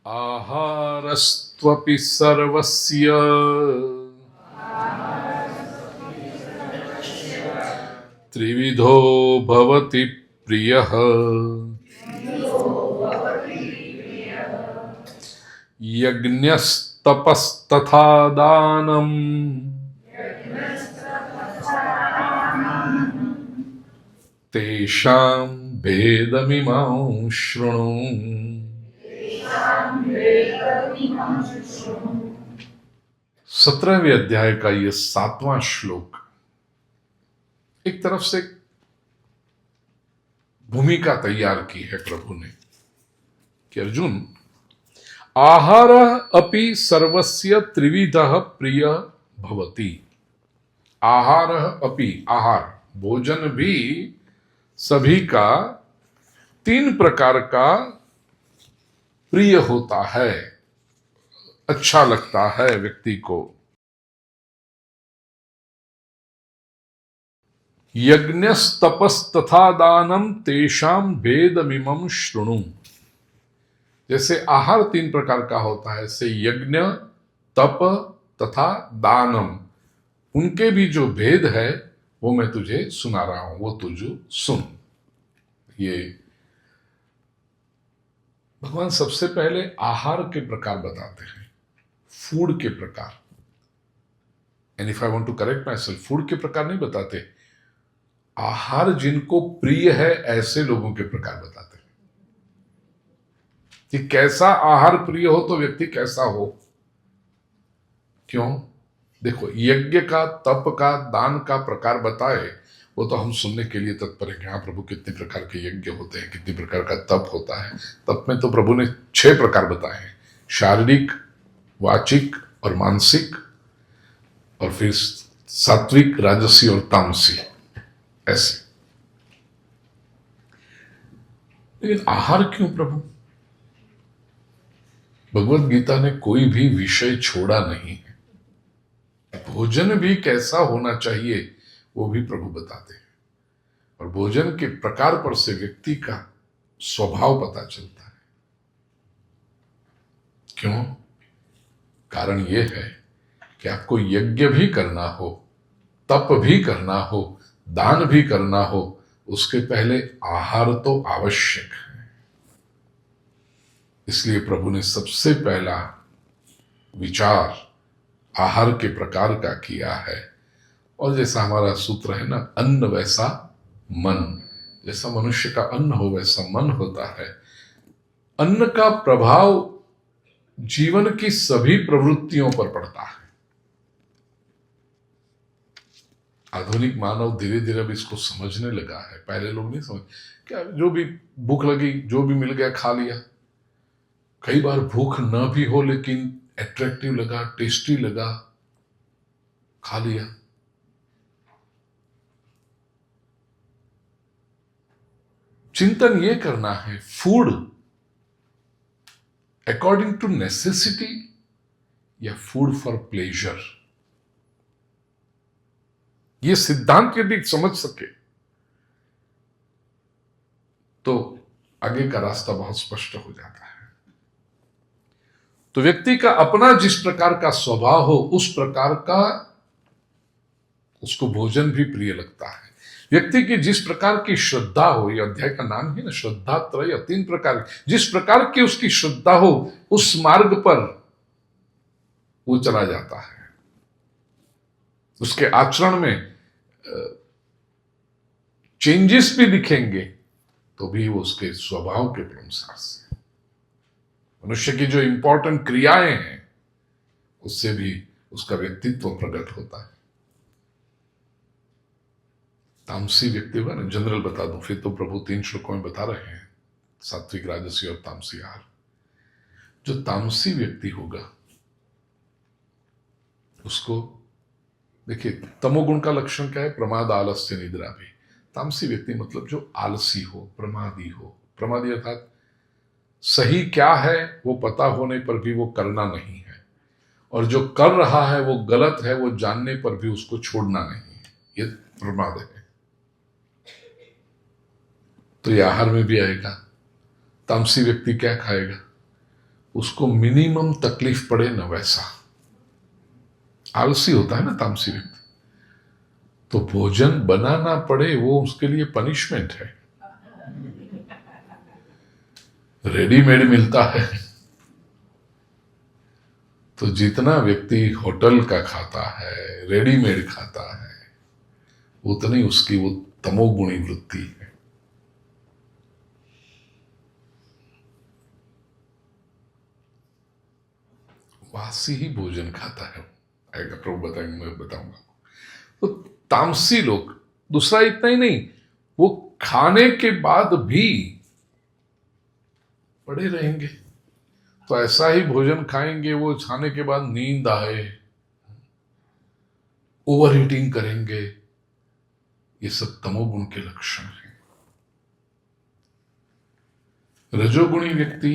आहारस्त्वपि सर्वस्य त्रिविधो भवति प्रियः। यज्ञस्तपस्तथा दानम् तेषां भेदमिमं शृणु। 17वें अध्याय का यह 7वां श्लोक एक तरफ से भूमिका तैयार की है प्रभु ने कि अर्जुन, आहार अपि सर्वस्य त्रिविधः प्रिय भवति। आहार अपि, आहार भोजन भी सभी का 3 प्रकार का प्रिय होता है, अच्छा लगता है व्यक्ति को। यज्ञस्तपस्तथा दानम तेषां भेदमिमं शृणु। जैसे आहार 3 प्रकार का होता है, ऐसे यज्ञ, तप तथा दानम, उनके भी जो भेद है वो मैं तुझे सुना रहा हूं, वो तुझे सुन। ये भगवान सबसे पहले आहार के प्रकार बताते हैं, फूड के प्रकार। And if I want to correct myself, food के प्रकार नहीं बताते, आहार जिनको प्रिय है ऐसे लोगों के प्रकार बताते हैं कि कैसा आहार प्रिय हो तो व्यक्ति कैसा हो। क्यों? देखो, यज्ञ का, तप का, दान का प्रकार बताए वो तो हम सुनने के लिए तत्पर है कि हाँ प्रभु कितने प्रकार के यज्ञ होते हैं, कितने प्रकार का तप होता है। तप में तो प्रभु ने 6 प्रकार बताए हैं, शारीरिक, वाचिक और मानसिक, और फिर सात्विक, राजसी और तामसी, ऐसे। लेकिन आहार क्यों प्रभु? भगवत गीता ने कोई भी विषय छोड़ा नहीं है। भोजन भी कैसा होना चाहिए वो भी प्रभु बताते हैं, और भोजन के प्रकार पर से व्यक्ति का स्वभाव पता चलता है। क्यों? कारण यह है कि आपको यज्ञ भी करना हो, तप भी करना हो, दान भी करना हो, उसके पहले आहार तो आवश्यक है। इसलिए प्रभु ने सबसे पहला विचार आहार के प्रकार का किया है। और जैसा हमारा सूत्र है ना, अन्न वैसा मन, जैसा मनुष्य का अन्न हो वैसा मन होता है। अन्न का प्रभाव जीवन की सभी प्रवृत्तियों पर पड़ता है। आधुनिक मानव धीरे धीरे अब इसको समझने लगा है, पहले लोग नहीं समझ, क्या जो भी भूख लगी, जो भी मिल गया खा लिया। कई बार भूख न भी हो लेकिन अट्रैक्टिव लगा, टेस्टी लगा, खा लिया। चिंतन ये करना है, फूड अकॉर्डिंग टू नेसेसिटी या फूड फॉर प्लेजर। ये सिद्धांत यदि समझ सके तो आगे का रास्ता बहुत स्पष्ट हो जाता है। तो व्यक्ति का अपना जिस प्रकार का स्वभाव हो उस प्रकार का उसको भोजन भी प्रिय लगता है। व्यक्ति की जिस प्रकार की श्रद्धा हो, यह अध्याय का नाम है ना, श्रद्धा त्रय, 3 प्रकार, जिस प्रकार की उसकी श्रद्धा हो उस मार्ग पर वो चला जाता है। उसके आचरण में चेंजेस भी दिखेंगे तो भी वो उसके स्वभाव के अनुसार से। मनुष्य की जो इंपॉर्टेंट क्रियाएं हैं उससे भी उसका व्यक्तित्व प्रकट होता है। तामसी व्यक्ति होगा ना, जनरल बता दूं, फिर तो प्रभु 3 श्लोकों में बता रहे हैं, सात्विक, राजसी और तामसी आहार। जो तामसी व्यक्ति होगा उसको देखिए, तमोगुण का लक्षण क्या है? प्रमाद, आलस्य, निद्रा भी। तामसी व्यक्ति मतलब जो आलसी हो, प्रमादी हो। प्रमादी अर्थात सही क्या है वो पता होने पर भी वो करना नहीं है, और जो कर रहा है वो गलत है वो जानने पर भी उसको छोड़ना नहीं है, ये प्रमाद है। तो ये आहार में भी आएगा। तामसी व्यक्ति क्या खाएगा? उसको मिनिमम तकलीफ पड़े न वैसा। आलसी होता है ना तामसी व्यक्ति, तो भोजन बनाना पड़े वो उसके लिए पनिशमेंट है। रेडीमेड मिलता है, तो जितना व्यक्ति होटल का खाता है, रेडीमेड खाता है, उतनी उसकी वो तमोगुणी वृत्ति है। वासी ही भोजन खाता है, आएगा प्रभु बताएंगे, मैं बताऊंगा। तो तामसी लोग, दूसरा इतना ही नहीं, वो खाने के बाद भी पड़े रहेंगे। तो ऐसा ही भोजन खाएंगे, वो खाने के बाद नींद आए, ओवर ईटिंग करेंगे, ये सब तमोगुण के लक्षण हैं। रजोगुणी व्यक्ति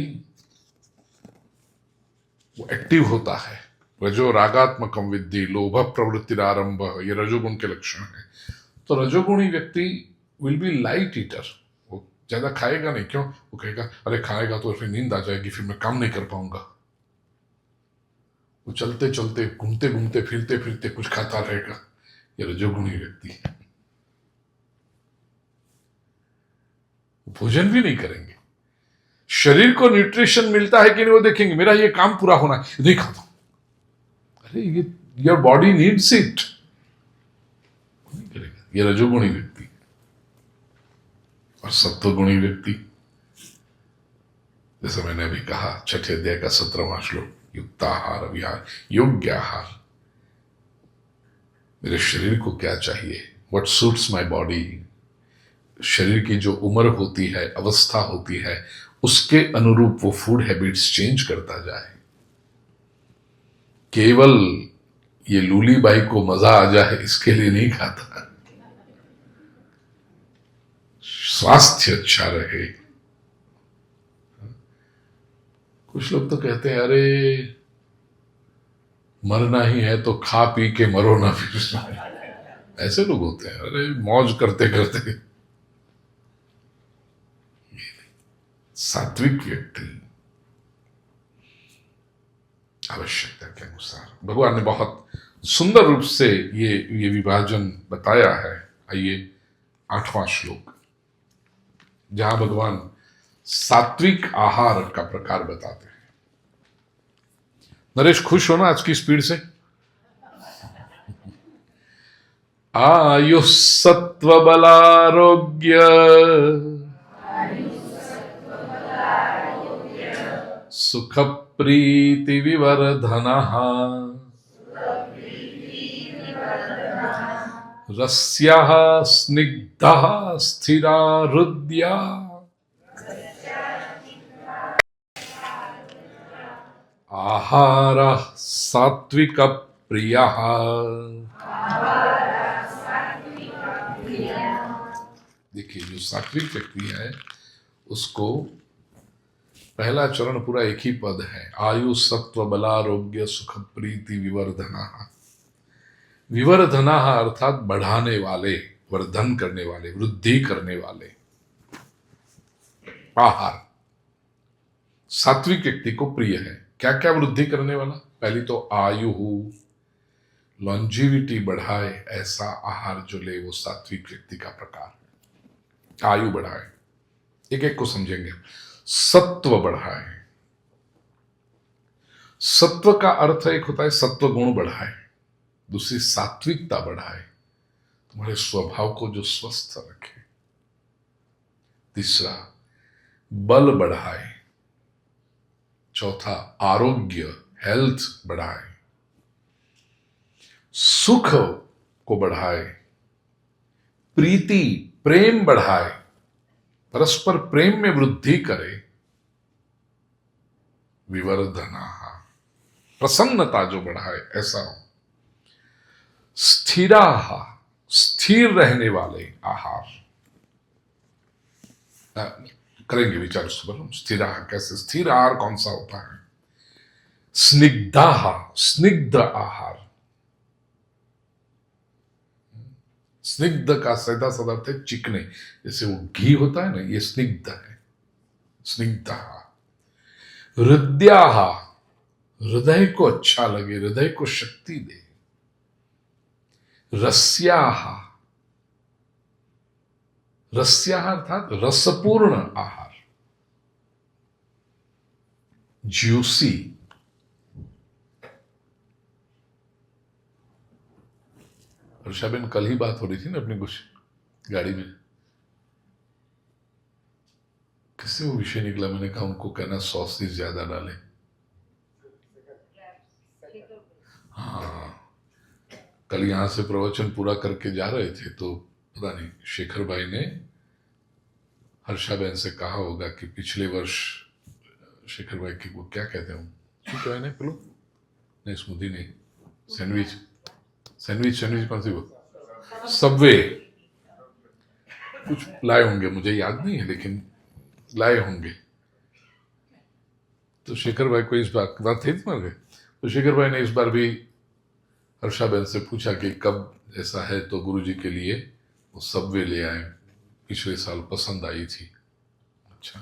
वो एक्टिव होता है। रजो रागात्मकम विद्धि लोभ प्रवृत्ति आरंभ, ये रजोगुण के लक्षण है। तो रजोगुणी व्यक्ति विल बी लाइट ईटर, वो ज्यादा खाएगा नहीं। क्यों? वो कहेगा अरे खाएगा तो फिर नींद आ जाएगी, फिर मैं काम नहीं कर पाऊंगा। वो चलते चलते, घूमते घूमते, फिरते फिरते कुछ खाता रहेगा। ये रजोगुणी व्यक्ति है। भोजन भी नहीं करेंगे। शरीर को न्यूट्रिशन मिलता है कि नहीं वो देखेंगे, मेरा ये काम पूरा होना है, नहीं खाता। अरे ये योर बॉडी नीड्स इट, नहीं करेगा। ये रजोगुणी व्यक्ति। और सत्वगुणी व्यक्ति, जैसे मैंने अभी कहा, छठे अध्याय का 17वां श्लोक, युक्ताहार विहार, योग्य आहार। मेरे शरीर को क्या चाहिए, व्हाट सूट्स माय बॉडी। शरीर की जो उम्र होती है, अवस्था होती है, उसके अनुरूप वो फूड हैबिट्स चेंज करता जाए। केवल ये लूली बाई को मजा आ जाए इसके लिए नहीं खाता। स्वास्थ्य अच्छा रहे। कुछ लोग तो कहते हैं अरे मरना ही है तो खा पी के मरो ना, फिर ऐसे लोग होते हैं, अरे मौज करते करते। सात्विक व्यक्ति आवश्यकता के अनुसार, भगवान ने बहुत सुंदर रूप से ये विभाजन बताया है। आइए 8वां श्लोक, जहां भगवान सात्विक आहार का प्रकार बताते हैं। नरेश खुश हो ना आज की स्पीड से? आयु सत्व बलारोग्य सुख प्रीति विवर्धनः रस्यः स्निग्धः स्थिरा हृदया आहारः सात्विक प्रियः। देखिए, जो सात्विक व्यक्ति है उसको पहला चरण पूरा एक ही पद है, आयु सत्व बलारोग्य सुख प्रीति विवर्धना। विवर्धना अर्थात बढ़ाने वाले, वर्धन करने वाले, वृद्धि करने वाले आहार सात्विक व्यक्ति को प्रिय है। क्या क्या वृद्धि करने वाला? पहली तो आयु, लॉन्जिविटी बढ़ाए ऐसा आहार जो ले, वो सात्विक व्यक्ति का प्रकार है। आयु बढ़ाए, एक एक को समझेंगे। सत्व बढ़ाए, सत्व का अर्थ एक होता है सत्व गुण बढ़ाए, दूसरी सात्विकता बढ़ाए, तुम्हारे स्वभाव को जो स्वस्थ रखे। तीसरा बल बढ़ाए, चौथा आरोग्य, हेल्थ बढ़ाए, सुख को बढ़ाए, प्रीति प्रेम बढ़ाए, परस्पर प्रेम में वृद्धि करे, विवर्धना प्रसन्नता जो बढ़ाए ऐसा हो, स्थिरा स्थिर रहने वाले आहार। करेंगे विचार उस पर, स्थिरा कैसे, स्थिर आहार कौन सा होता है? स्निग्धा, स्निग्ध आहार। स्निग्ध का सीधा साधा अर्थ है चिकने, जैसे वो घी होता है ना, ये स्निग्ध है, स्निग्ध। हृदयाः, हृदय को अच्छा लगे, हृदय को शक्ति दे। रस्याः, रस्याः अर्थात रसपूर्ण आहार, ज्यूसी। वर्षाबेन कल ही बात हो रही थी ना अपनी कुछ गाड़ी में, किससे वो विषय निकला, मैंने कहा उनको कहना सॉसेज ज्यादा डाले। हाँ, कल यहां से प्रवचन पूरा करके जा रहे थे तो पता नहीं शेखर भाई ने हर्षाबेन से कहा होगा कि पिछले वर्ष शेखर भाई की वो क्या कहते हैं, क्या है ना पिलो, नहीं स्मूदी नहीं, सैंडविच, सैंडविच सैंडविच कौन सी वो, सबवे कुछ लाए होंगे, मुझे याद नहीं है लेकिन लाए होंगे। तो शेखर भाई को इस बात थी मर गए, तो शेखर भाई ने इस बार भी हर्षाबेन से पूछा कि कब ऐसा है तो गुरुजी के लिए वो सबवे ले आए, पिछले साल पसंद आई थी। अच्छा,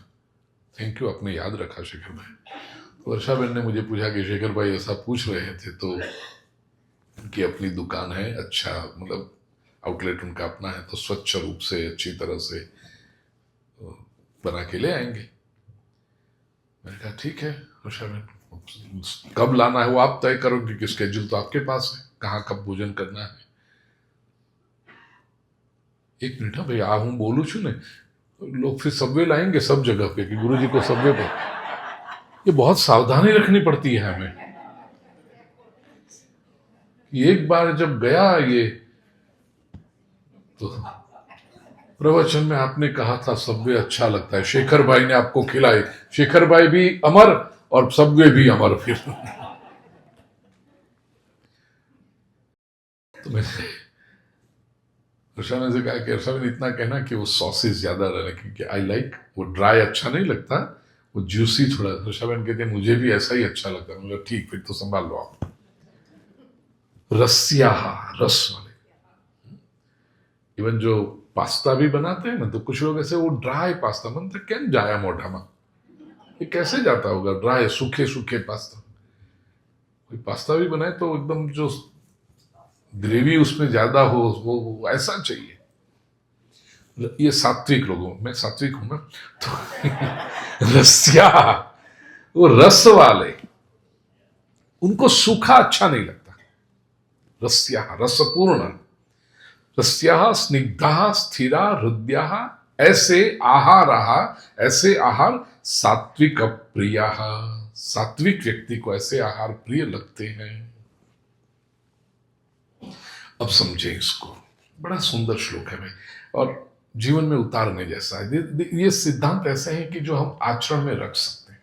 थैंक यू, आपने याद रखा शेखर भाई। तो वर्षाबेन ने मुझे पूछा कि शेखर भाई ऐसा पूछ रहे थे तो उनकी अपनी दुकान है, अच्छा मतलब आउटलेट उनका अपना है, तो स्वच्छ रूप से अच्छी तरह से बना के ले आएंगे। मैंने कहा ठीक है वर्षाबेन, कब लाना है वो आप तय करो क्योंकि स्केड्यूल तो आपके पास है, कहाँ कब भोजन करना है। एक मिनट, हाँ भैया हूँ बोलू छू ने, लोग फिर सबवे लाएंगे सब जगह पे कि गुरुजी को सबवे पर, ये बहुत सावधानी रखनी पड़ती है हमें। एक बार जब गया ये तो प्रवचन में आपने कहा था सबवे अच्छा लगता है, शेखर भाई ने आपको खिलाई, शेखर भाई भी अमर और सबवे भी अमर। फिर तो मैंने हर्षाबेन से कहा कि हर्षाबेन इतना कहना कि वो सॉसेस ज्यादा रहने, क्योंकि आई लाइक वो ड्राई अच्छा नहीं लगता, वो जूसी थोड़ा। हर्षाबेन कहते हैं मुझे भी ऐसा ही अच्छा लगता है। मतलब ठीक, फिर तो संभाल लो आप। रसिया, रस वाले, इवन जो पास्ता भी बनाते हैं ना, तो कुछ लोग ऐसे वो ड्राई पास्ता बनते, क्या जाया मोटा में, ये कैसे जाता होगा ड्राई सूखे सूखे पास्ता। कोई पास्ता भी बनाए तो एकदम जो ग्रेवी उसमें ज्यादा हो वो ऐसा चाहिए। ये सात्विक लोगों, मैं सात्विक हूं ना, तो रसिया, वो रस वाले, उनको सूखा अच्छा नहीं लगता। रस्या, रसपूर्ण, रस्या स्निग्धा स्थिरा हृदया, ऐसे आहार, ऐसे आहार सात्विक प्रिय, सात्विक व्यक्ति को ऐसे आहार प्रिय लगते हैं। अब समझे इसको, बड़ा सुंदर श्लोक है भाई, और जीवन में उतारने जैसा है। ये सिद्धांत ऐसे हैं कि जो हम आचरण में रख सकते हैं।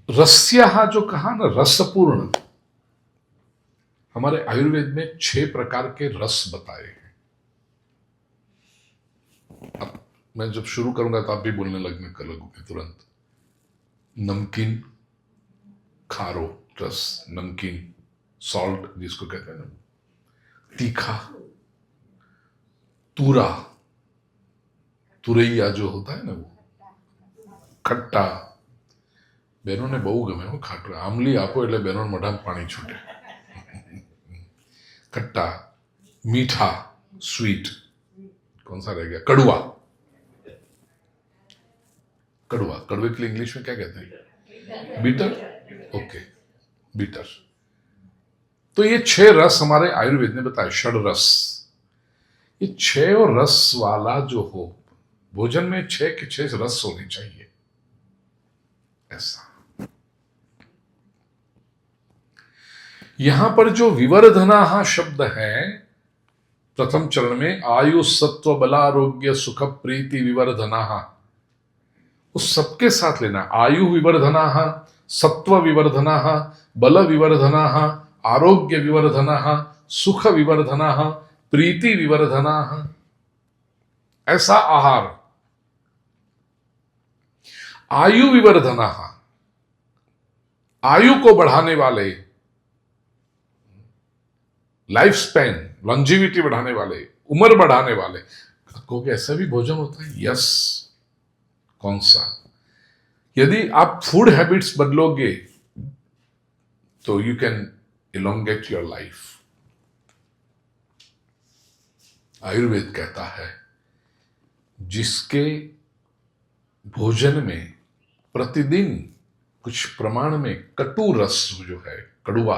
रस्या जो कहा ना, रसपूर्ण, हमारे आयुर्वेद में 6 प्रकार के रस बताए हैं। अब मैं जब शुरू करूंगा तो आप भी बोलने लगोगे तुरंत। नमकीन, खारो रस, नमकीन, सॉल्ट जिसको कहते हैं ना, तीखा, तूरा, तुरैया जो होता है ना वो, खट्टा, बहनों ने बहु गमे हो खाटो, आमली आपो એટલે बहनों मोઢામાં पानी छूटे। खट्टा, मीठा, स्वीट, कौन सा रह गया, कड़वा, कड़वा, कड़वे के लिए इंग्लिश में क्या कहते हैं, बीटर, ओके, बीटर। तो ये 6 रस हमारे आयुर्वेद ने बताया, षड रस। ये 6 रस वाला जो हो, भोजन में 6 के 6 रस होने चाहिए, ऐसा। यहां पर जो विवर्धना शब्द है प्रथम चरण में, आयु सत्व बलारोग्य सुख प्रीति विवर्धना, उस सबके साथ लेना। आयु विवर्धना, सत्व विवर्धना, बल विवर्धना, आरोग्य विवर्धना, सुख विवर्धना, प्रीति विवर्धना, ऐसा आहार। आयु विवर्धना, आयु को बढ़ाने वाले, लाइफ स्पैन, लॉन्जिविटी बढ़ाने वाले, उम्र बढ़ाने वाले। कहोगे ऐसा भी भोजन होता है? यस, कौन सा? यदि आप फूड हैबिट्स बदलोगे तो you can elongate your life. Ayurveda कहता है जिसके भोजन में प्रतिदिन कुछ प्रमाण में कटु रस जो है, कड़ुआ,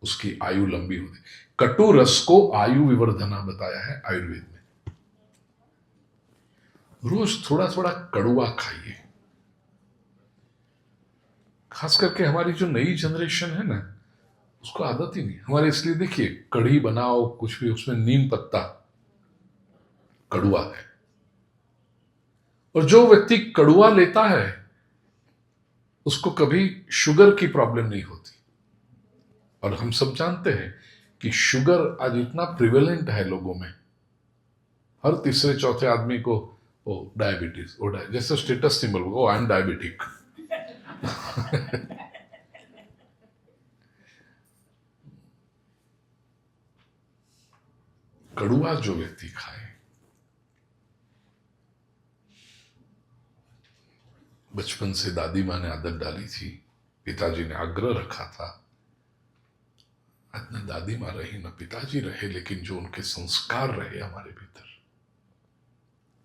उसकी आयु लंबी होती। कटु रस को आयु विवर्धना बताया है आयुर्वेद में। रोज थोड़ा थोड़ा कड़ुआ खाइए। खास करके हमारी जो नई जनरेशन है ना, उसको आदत ही नहीं हमारे। इसलिए देखिए, कढ़ी बनाओ कुछ भी, उसमें नीम पत्ता कड़ुआ है। और जो व्यक्ति कड़ुआ लेता है उसको कभी शुगर की प्रॉब्लम नहीं होती। और हम सब जानते हैं कि शुगर आज इतना प्रिवेलेंट है लोगों में, हर तीसरे चौथे आदमी को ओ डायबिटीज, जैसे status symbol, oh I am diabetic. कड़ुआ जो व्यक्ति खाए, बचपन से दादी माँ ने आदत डाली थी, पिताजी ने आग्रह रखा था, न दादी माँ रही न पिताजी रहे, लेकिन जो उनके संस्कार रहे हमारे भीतर।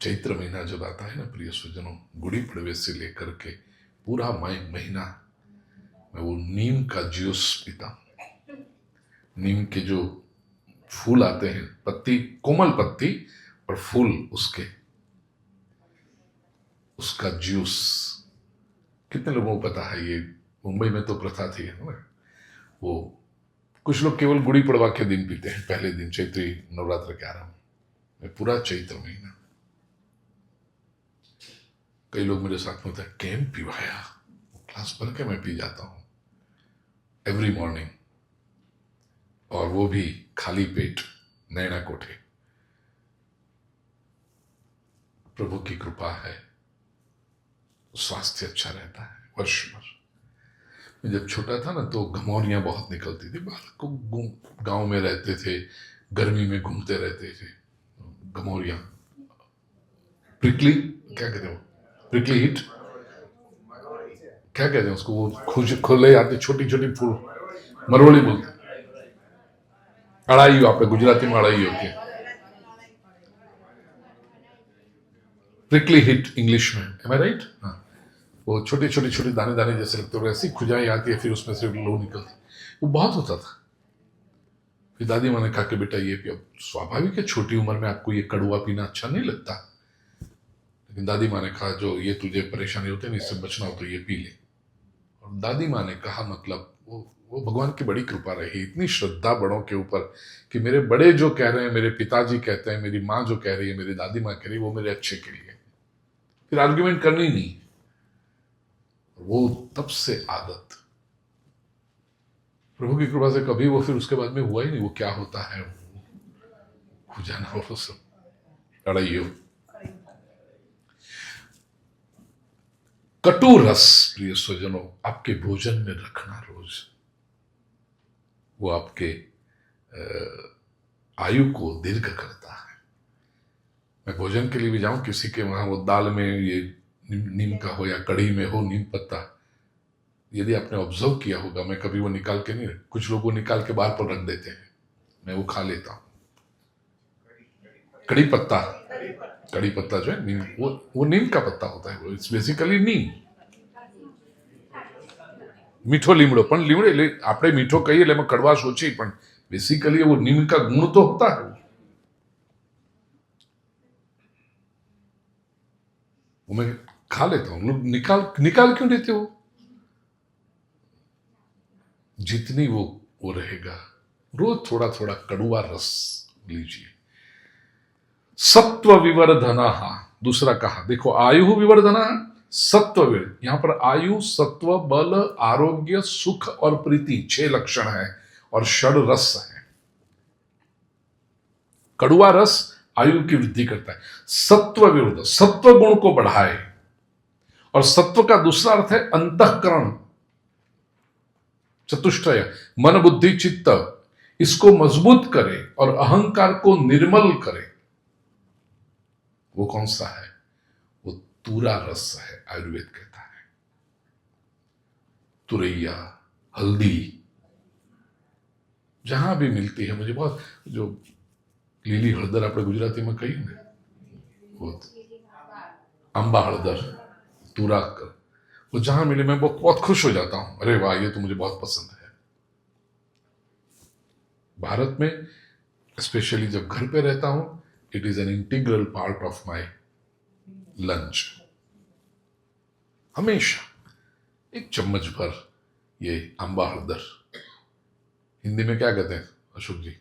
चैत्र महीना जब आता है ना प्रिय स्वजनों, गुड़ी पड़वे से लेकर के पूरा महीना मैं वो नीम का जूस पीता हूं। नीम के जो फूल आते हैं, पत्ती, कोमल पत्ती और फूल उसके, उसका जूस। कितने लोगों को पता है ये? मुंबई में तो प्रथा थी ना, वो कुछ लोग केवल गुड़ी पड़वा के दिन पीते हैं, पहले दिन, चैत्री नवरात्र के आरंभ में, पूरा चैत्र महीना। कई लोग मेरे साथ में होता है, कैम पिवाया, क्लास भर के मैं पी जाता हूं एवरी मॉर्निंग, और वो भी खाली पेट, नैना कोठे। प्रभु की कृपा है, स्वास्थ्य अच्छा रहता है वर्ष भर। मैं जब छोटा था ना तो घमौरियां बहुत निकलती थी, बालक को गांव में रहते थे, गर्मी में घूमते रहते थे। घमौरियां, प्रिकली, क्या कहते हो, प्रिकली हिट, क्या कहते हैं उसको, वो खुले आते छोटी छोटी फूल, मरोड़ी बोलते, अड़ाई, आप गुजराती में अड़ाई होती है, प्रिकली हिट इंग्लिश में, एम आई राइट? हाँ, वो छोटे छोटे छोटे दाने दाने जैसे लगते हैं, ऐसी खुजाई आती है, फिर उसमें से लू निकलती, वो बहुत होता था। फिर दादी माँ ने कहा कि बेटा ये पियो। स्वाभाविक है, छोटी उम्र में आपको ये कड़ुआ पीना अच्छा नहीं लगता, लेकिन दादी माँ ने कहा जो ये तुझे परेशानी होती है ना, इससे बचना हो तो ये पी ले। और दादी माँ ने कहा, मतलब वो भगवान की बड़ी कृपा रही, इतनी श्रद्धा बड़ों के ऊपर कि मेरे बड़े जो कह रहे हैं, मेरे पिताजी कहते हैं, मेरी माँ जो कह रही है, मेरी दादी माँ कह रही है, वो मेरे अच्छे के लिए, फिर आर्ग्यूमेंट करनी नहीं। वो तब से आदत, प्रभु की कृपा से कभी वो फिर उसके बाद में हुआ ही नहीं। वो क्या होता है, हो जाना, वो सब अड़ाइयो। कटु रस प्रिय स्वजनों आपके भोजन में रखना रोज, वो आपके आयु को दीर्घ करता है। मैं भोजन के लिए भी जाऊं किसी के वहां, वो दाल में ये नीम का हो या कढ़ी में हो नीम पत्ता, यदि आपने ऑब्जर्व किया होगा, मैं कभी वो निकाल के नहीं, कुछ लोग वो निकाल के बाहर पर रख देते हैं, मैं वो खा लेता हूं। कड़ी पत्ता, कड़ी पत्ता जो है नीम, वो नीम का पत्ता होता है, वो इट्स बेसिकली नीम। मीठो लीमड़ो, पण लीमड़े आपणे मीठो कहीए એટલે એમાં કડવા સોચી, પણ बेसिकली वो नीम का गुण तो होता है। वो मैं खा लेता हूं। लोग निकाल क्यों देते हो? जितनी वो रहेगा, रोज थोड़ा थोड़ा कड़ुआ रस लीजिए। सत्व विवर्धना, दूसरा कहा, देखो आयु विवर्धना, सत्व विवर्धन, यहां पर आयु, सत्व, बल, आरोग्य, सुख और प्रीति 6 लक्षण है, और षड रस है। कड़ुआ रस आयु की वृद्धि करता है। सत्व विवर्धन, सत्व गुण को बढ़ाए, और सत्व का दूसरा अर्थ है अंतःकरण, चतुष्टय, मन बुद्धि चित्त, इसको मजबूत करे और अहंकार को निर्मल करे। वो कौन सा है? वो तूरा रस है, आयुर्वेद कहता है। तुरैया, हल्दी जहां भी मिलती है, मुझे बहुत, जो લીલી હળદર આપણે ગુજરાતીમાં કહીએ ને, वो अम्बा हळदर, तूरा कर, वो जहां मिले मैं बहुत बहुत खुश हो जाता हूं, अरे वाह ये तो मुझे बहुत पसंद है। भारत में स्पेशली जब घर पे रहता हूं, it is an integral part of my lunch. हमेशा एक चम्मच भर ये अम्बा हळदर, हिंदी में क्या कहते हैं अशोक जी?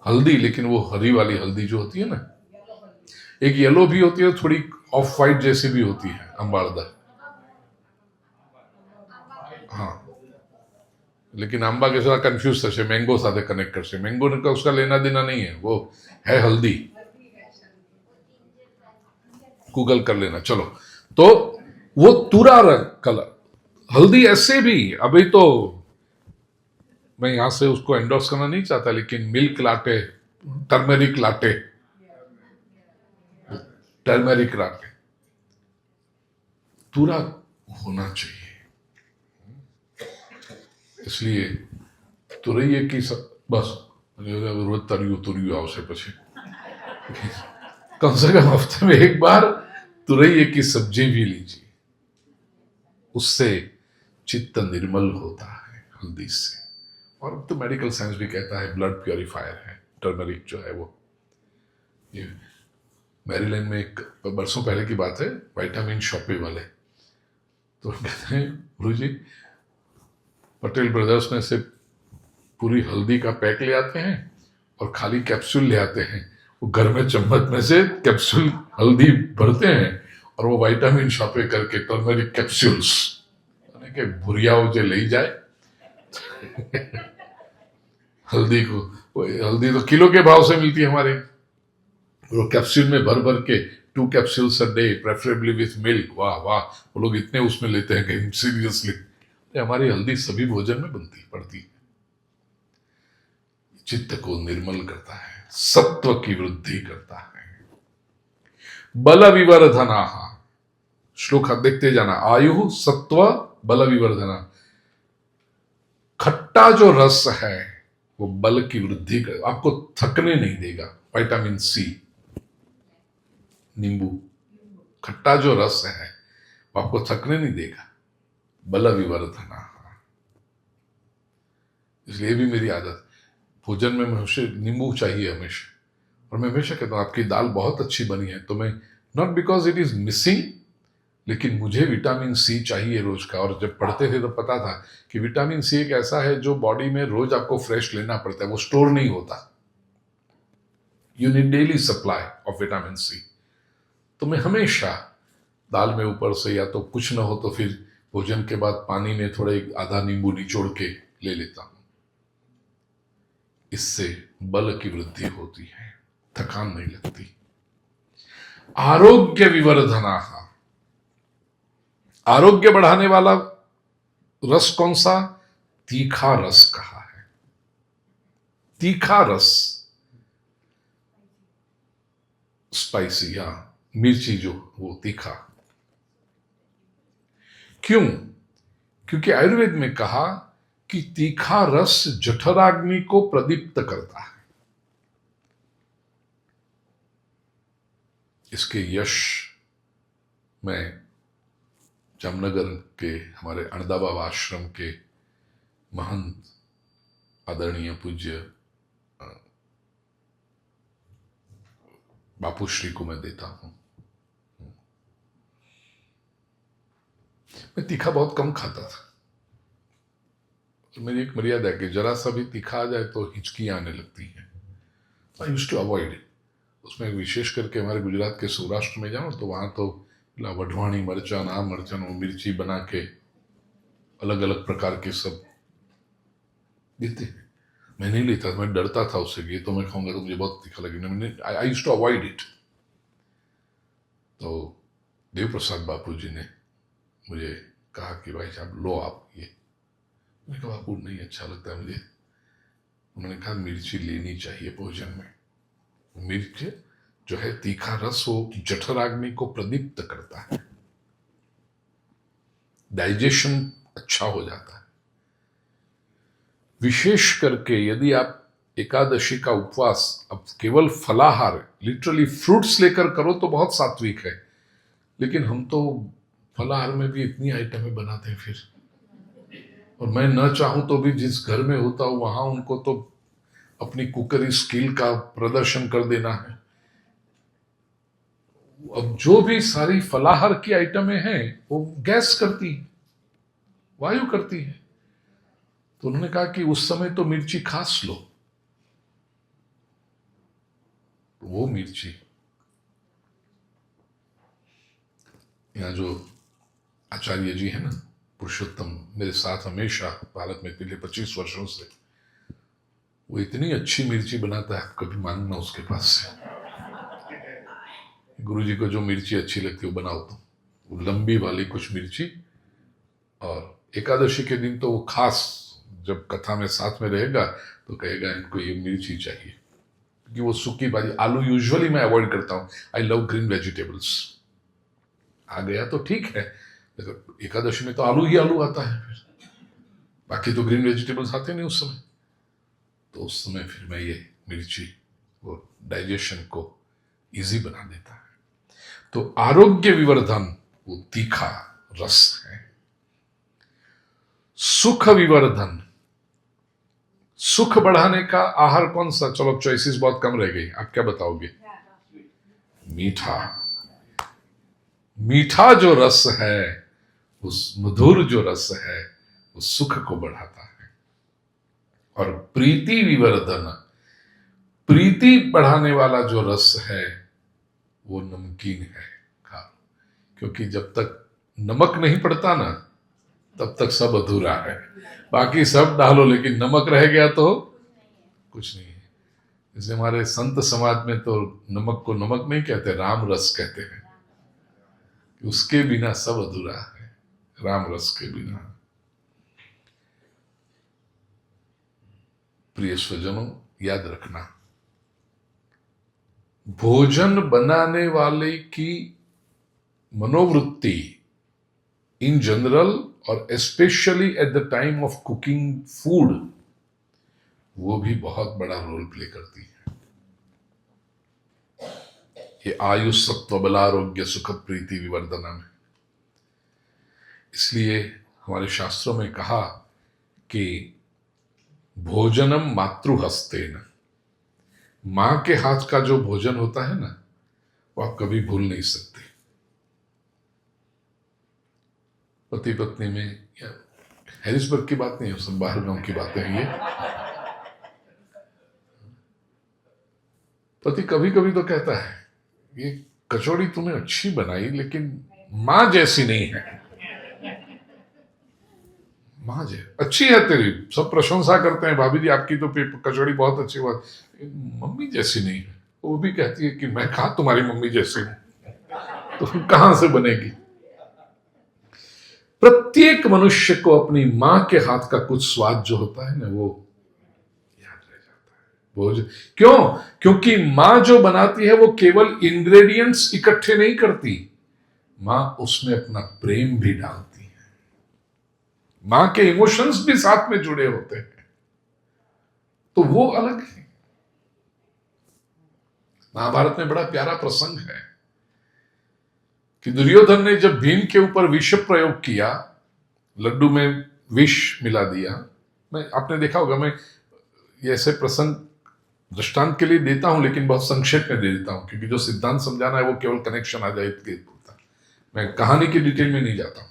हल्दी, लेकिन वो हरी वाली हल्दी जो होती है ना, एक येलो भी होती है, थोड़ी ऑफ वाइट जैसी भी होती है अम्बा हळदर। हाँ, लेकिन आंबा के साथ कंफ्यूज थे, मैंगो साथ कनेक्ट करते, मैंगो का उसका लेना देना नहीं है, वो है हल्दी, गूगल कर लेना। चलो, तो वो तूरा रंग कलर, हल्दी ऐसे भी, अभी तो मैं यहां से उसको एंडोर्स करना नहीं चाहता, लेकिन milk latte, turmeric latte, turmeric latte तूरा होना चाहिए। इसलिए तुरैये की बस रोज तरियो आवश्यक પછી कम से कम हफ्ते में एक बार तुरैये की सब्जी भी लीजिए, उससे चित्त निर्मल होता है हल्दी से। और तो मेडिकल साइंस भी कहता है ब्लड प्योरीफायर है टर्मरिक जो है वो। ये मैरीलैंड में एक बरसों पहले की बात है, विटामिन शॉपे वाले तो कहते हैं गुरु जी, पटेल ब्रदर्स में से पूरी हल्दी का पैक ले आते हैं और खाली कैप्सूल ले आते हैं, वो घर में चम्मच में से कैप्सूल हल्दी भरते हैं और वो विटामिन शॉपे करके टर्मरिक कैप्सूल्स के भुरिया जो ले जाए हल्दी को, हल्दी तो किलो के भाव से मिलती है हमारे, वो कैप्सूल में भर भर के 2 capsules a day preferably with milk. वाह वाह, वो लोग इतने उसमें लेते हैं कि सीरियसली। हमारी हल्दी सभी भोजन में बनती पड़ती है, चित्त को निर्मल करता है, सत्व की वृद्धि करता है। बल विवर्धना, श्लोक देखते जाना, आयु सत्व बल विवर्धना। खट्टा जो रस है वो बल की वृद्धि कर, आपको थकने नहीं देगा। विटामिन सी, नींबू, खट्टा जो रस है वो आपको थकने नहीं देगा, बल विवर्धना। इसलिए भी मेरी आदत, भोजन में मुझे नींबू चाहिए हमेशा। और मैं हमेशा कहता हूं आपकी दाल बहुत अच्छी बनी है, तो मैं, not because it is missing, लेकिन मुझे विटामिन सी चाहिए रोज का। और जब पढ़ते थे तो पता था कि विटामिन सी एक ऐसा है जो बॉडी में रोज आपको फ्रेश लेना पड़ता है, वो स्टोर नहीं होता। You need daily supply of vitamin C. तो मैं हमेशा दाल में ऊपर से, या तो कुछ ना हो तो फिर भोजन के बाद पानी में थोड़ा आधा नींबू निचोड़ के ले लेता हूं। इससे बल की वृद्धि होती है, थकान नहीं लगती। आरोग्य विवर्धना, आरोग्य बढ़ाने वाला रस कौन सा? तीखा रस कहा है। तीखा रस, स्पाइसी, या मिर्ची जो वो तीखा। क्यों? क्योंकि आयुर्वेद में कहा कि तीखा रस जठराग्नि को प्रदीप्त करता है। इसके यश में जामनगर के हमारे अणदाबाबा आश्रम के महंत आदरणीय पूज्य बापूश्री को मैं देता हूं। मैं तीखा बहुत कम खाता था, तो मेरी एक मर्यादा है कि जरा सा भी तीखा आ जाए तो हिचकी आने लगती है। I used to avoid it. उसमें विशेष करके हमारे गुजरात के सौराष्ट्र में जाओ तो वहां तो वढवाणी मरचान, आ मरचान, वो मिर्ची बना के अलग अलग प्रकार के सब देते हैं। मैं नहीं लेता, मैं डरता था उससे कि ये तो मैं खाऊंगा तो मुझे बहुत तीखा लगेगा। मैंने I used to avoid it. तो देव प्रसाद बापू जी ने मुझे कहा कि भाई साहब लो आप ये। मैंने कहा बापू नहीं अच्छा लगता मुझे। उन्होंने कहा मिर्ची लेनी चाहिए भोजन में। मिर्च जो है तीखा रस वो जठराग्नि को प्रदीप्त करता है, डाइजेशन अच्छा हो जाता है। विशेष करके यदि आप एकादशी का उपवास अब केवल फलाहार लिटरली फ्रूट्स लेकर करो तो बहुत सात्विक है, लेकिन हम तो फलाहार में भी इतनी आइटमें बनाते हैं फिर, और मैं न चाहूं तो भी जिस घर में होता हूं वहां उनको तो अपनी कुकरी स्किल का प्रदर्शन कर देना है। अब जो भी सारी फलाहार की आइटमें हैं वो गैस करती है, वायु करती है। तो उन्होंने कहा कि उस समय तो मिर्ची खास लो। वो मिर्ची यहाँ जो आचार्य जी है ना पुरुषोत्तम, मेरे साथ हमेशा भारत में पिछले 25 वर्षों से, वो इतनी अच्छी मिर्ची बनाता है, कभी मांगना उसके पास से, गुरु जी को जो मिर्ची अच्छी लगती है वो बनाओ, तो वो लंबी वाली कुछ मिर्ची। और एकादशी के दिन तो वो खास जब कथा में साथ में रहेगा तो कहेगा इनको ये मिर्ची चाहिए, क्योंकि वो सूखी भाजी, आलू यूजुअली मैं अवॉइड करता हूँ, आई लव ग्रीन वेजिटेबल्स। आ गया तो ठीक है, एकादशी में तो आलू ही आलू आता है, फिर बाकी तो ग्रीन वेजिटेबल्स आते नहीं उस समय। तो उस समय फिर मैं ये मिर्ची वो डाइजेशन को इजी बना देता है। तो आरोग्य विवर्धन वो तीखा रस है। सुख विवर्धन, सुख बढ़ाने का आहार कौन सा? चलो चॉइसेस बहुत कम रह गई, आप क्या बताओगे? मीठा। मीठा जो रस है, उस मधुर जो रस है वो सुख को बढ़ाता है। और प्रीति विवर्धन, प्रीति बढ़ाने वाला जो रस है वो नमकीन है। क्योंकि जब तक नमक नहीं पड़ता ना तब तक सब अधूरा है, बाकी सब डालो लेकिन नमक रह गया तो कुछ नहीं है। जैसे हमारे संत समाज में तो नमक को नमक नहीं कहते, राम रस कहते हैं। उसके बिना सब अधूरा है, राम रस के बिना। प्रिय स्वजनों, याद रखना, भोजन बनाने वाले की मनोवृत्ति इन जनरल और specially at the time of cooking food, वो भी बहुत बड़ा रोल प्ले करती है। ये आयुष सत्व बलारोग्य सुख प्रीति विवर्धना में, इसलिए हमारे शास्त्रों में कहा कि भोजनम मातृहस्तेन, मां के हाथ का जो भोजन होता है ना वो आप कभी भूल नहीं सकते। पति पत्नी में, या हैरिसबर्ग की बात नहीं है, सब बाहर गांव की बातें हैं ये। पति कभी कभी तो कहता है ये कचौड़ी तूने अच्छी बनाई लेकिन मां जैसी नहीं है। मां जे अच्छी है तेरी, सब प्रशंसा करते हैं, भाभी जी आपकी तो कचौड़ी बहुत अच्छी बात, मम्मी जैसी नहीं है। वो भी कहती है कि मैं कहा तुम्हारी मम्मी जैसी हूं, तो कहां से बनेगी। प्रत्येक मनुष्य को अपनी मां के हाथ का कुछ स्वाद जो होता है ना वो याद रह जाता है। भोजन क्यों? क्योंकि मां जो बनाती है वो केवल इंग्रेडिएंट्स इकट्ठे नहीं करती, मां उसमें अपना प्रेम भी डालती है, मां के इमोशंस भी साथ में जुड़े होते हैं, तो वो अलग है। महाभारत में बड़ा प्यारा प्रसंग है कि दुर्योधन ने जब भीम के ऊपर विष प्रयोग किया, लड्डू में विष मिला दिया। मैं आपने देखा होगा, मैं ये ऐसे प्रसंग दृष्टांत के लिए देता हूं लेकिन बहुत संक्षेप में दे देता हूं, क्योंकि जो सिद्धांत समझाना है वो केवल कनेक्शन आ जाए इसके पूछता, मैं कहानी की डिटेल में नहीं जाता हूं।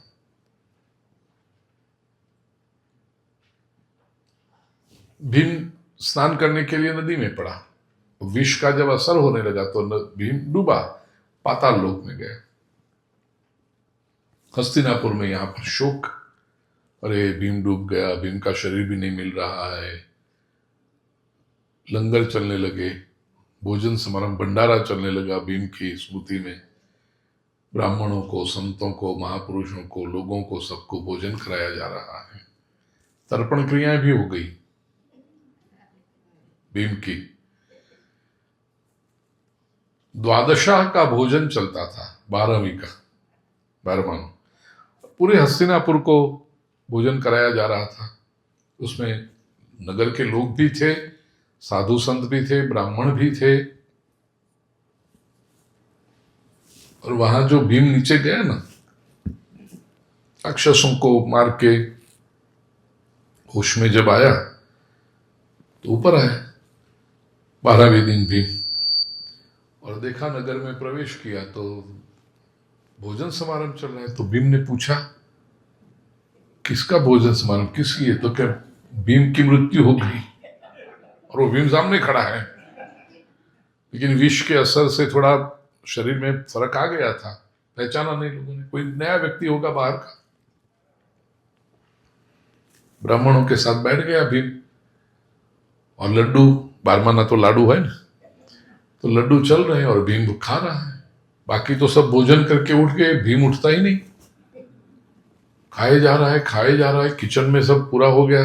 भीम स्नान करने के लिए नदी में पड़ा, विष का जब असर होने लगा तो भीम डूबा, पाताल लोक में गया। हस्तिनापुर में यहां पर शोक, अरे भीम डूब गया, भीम का शरीर भी नहीं मिल रहा है। लंगर चलने लगे, भोजन समारंभ भंडारा चलने लगा भीम की स्मृति में। ब्राह्मणों को, संतों को, महापुरुषों को, लोगों को, सबको भोजन कराया जा रहा है। तर्पण क्रियाएं भी हो गई भीम की। द्वादशा का भोजन चलता था, 12वीं का, 12वां। पूरे हस्तिनापुर को भोजन कराया जा रहा था। उसमें नगर के लोग भी थे, साधु संत भी थे, ब्राह्मण भी थे। और वहां जो भीम नीचे गया ना, राक्षसों को मार के होश में जब आया तो ऊपर आया 12वें दिन भीम, और देखा नगर में प्रवेश किया तो भोजन समारंभ चल रहा है। तो भीम ने पूछा, किसका भोजन समारंभ, किसकी है? तो क्या भीम की मृत्यु हो गई? और वो भीम सामने खड़ा है, लेकिन विष के असर से थोड़ा शरीर में फर्क आ गया था, पहचाना नहीं लोगों ने, कोई नया व्यक्ति होगा बाहर का। ब्राह्मणों के साथ बैठ गया भीम, और लड्डू, बारमाना तो लाडू है ना, तो लड्डू चल रहे हैं और भीम खा रहा है। बाकी तो सब भोजन करके उठ गए, भीम उठता ही नहीं, खाए जा रहा है, खाए जा रहा है। किचन में सब पूरा हो गया।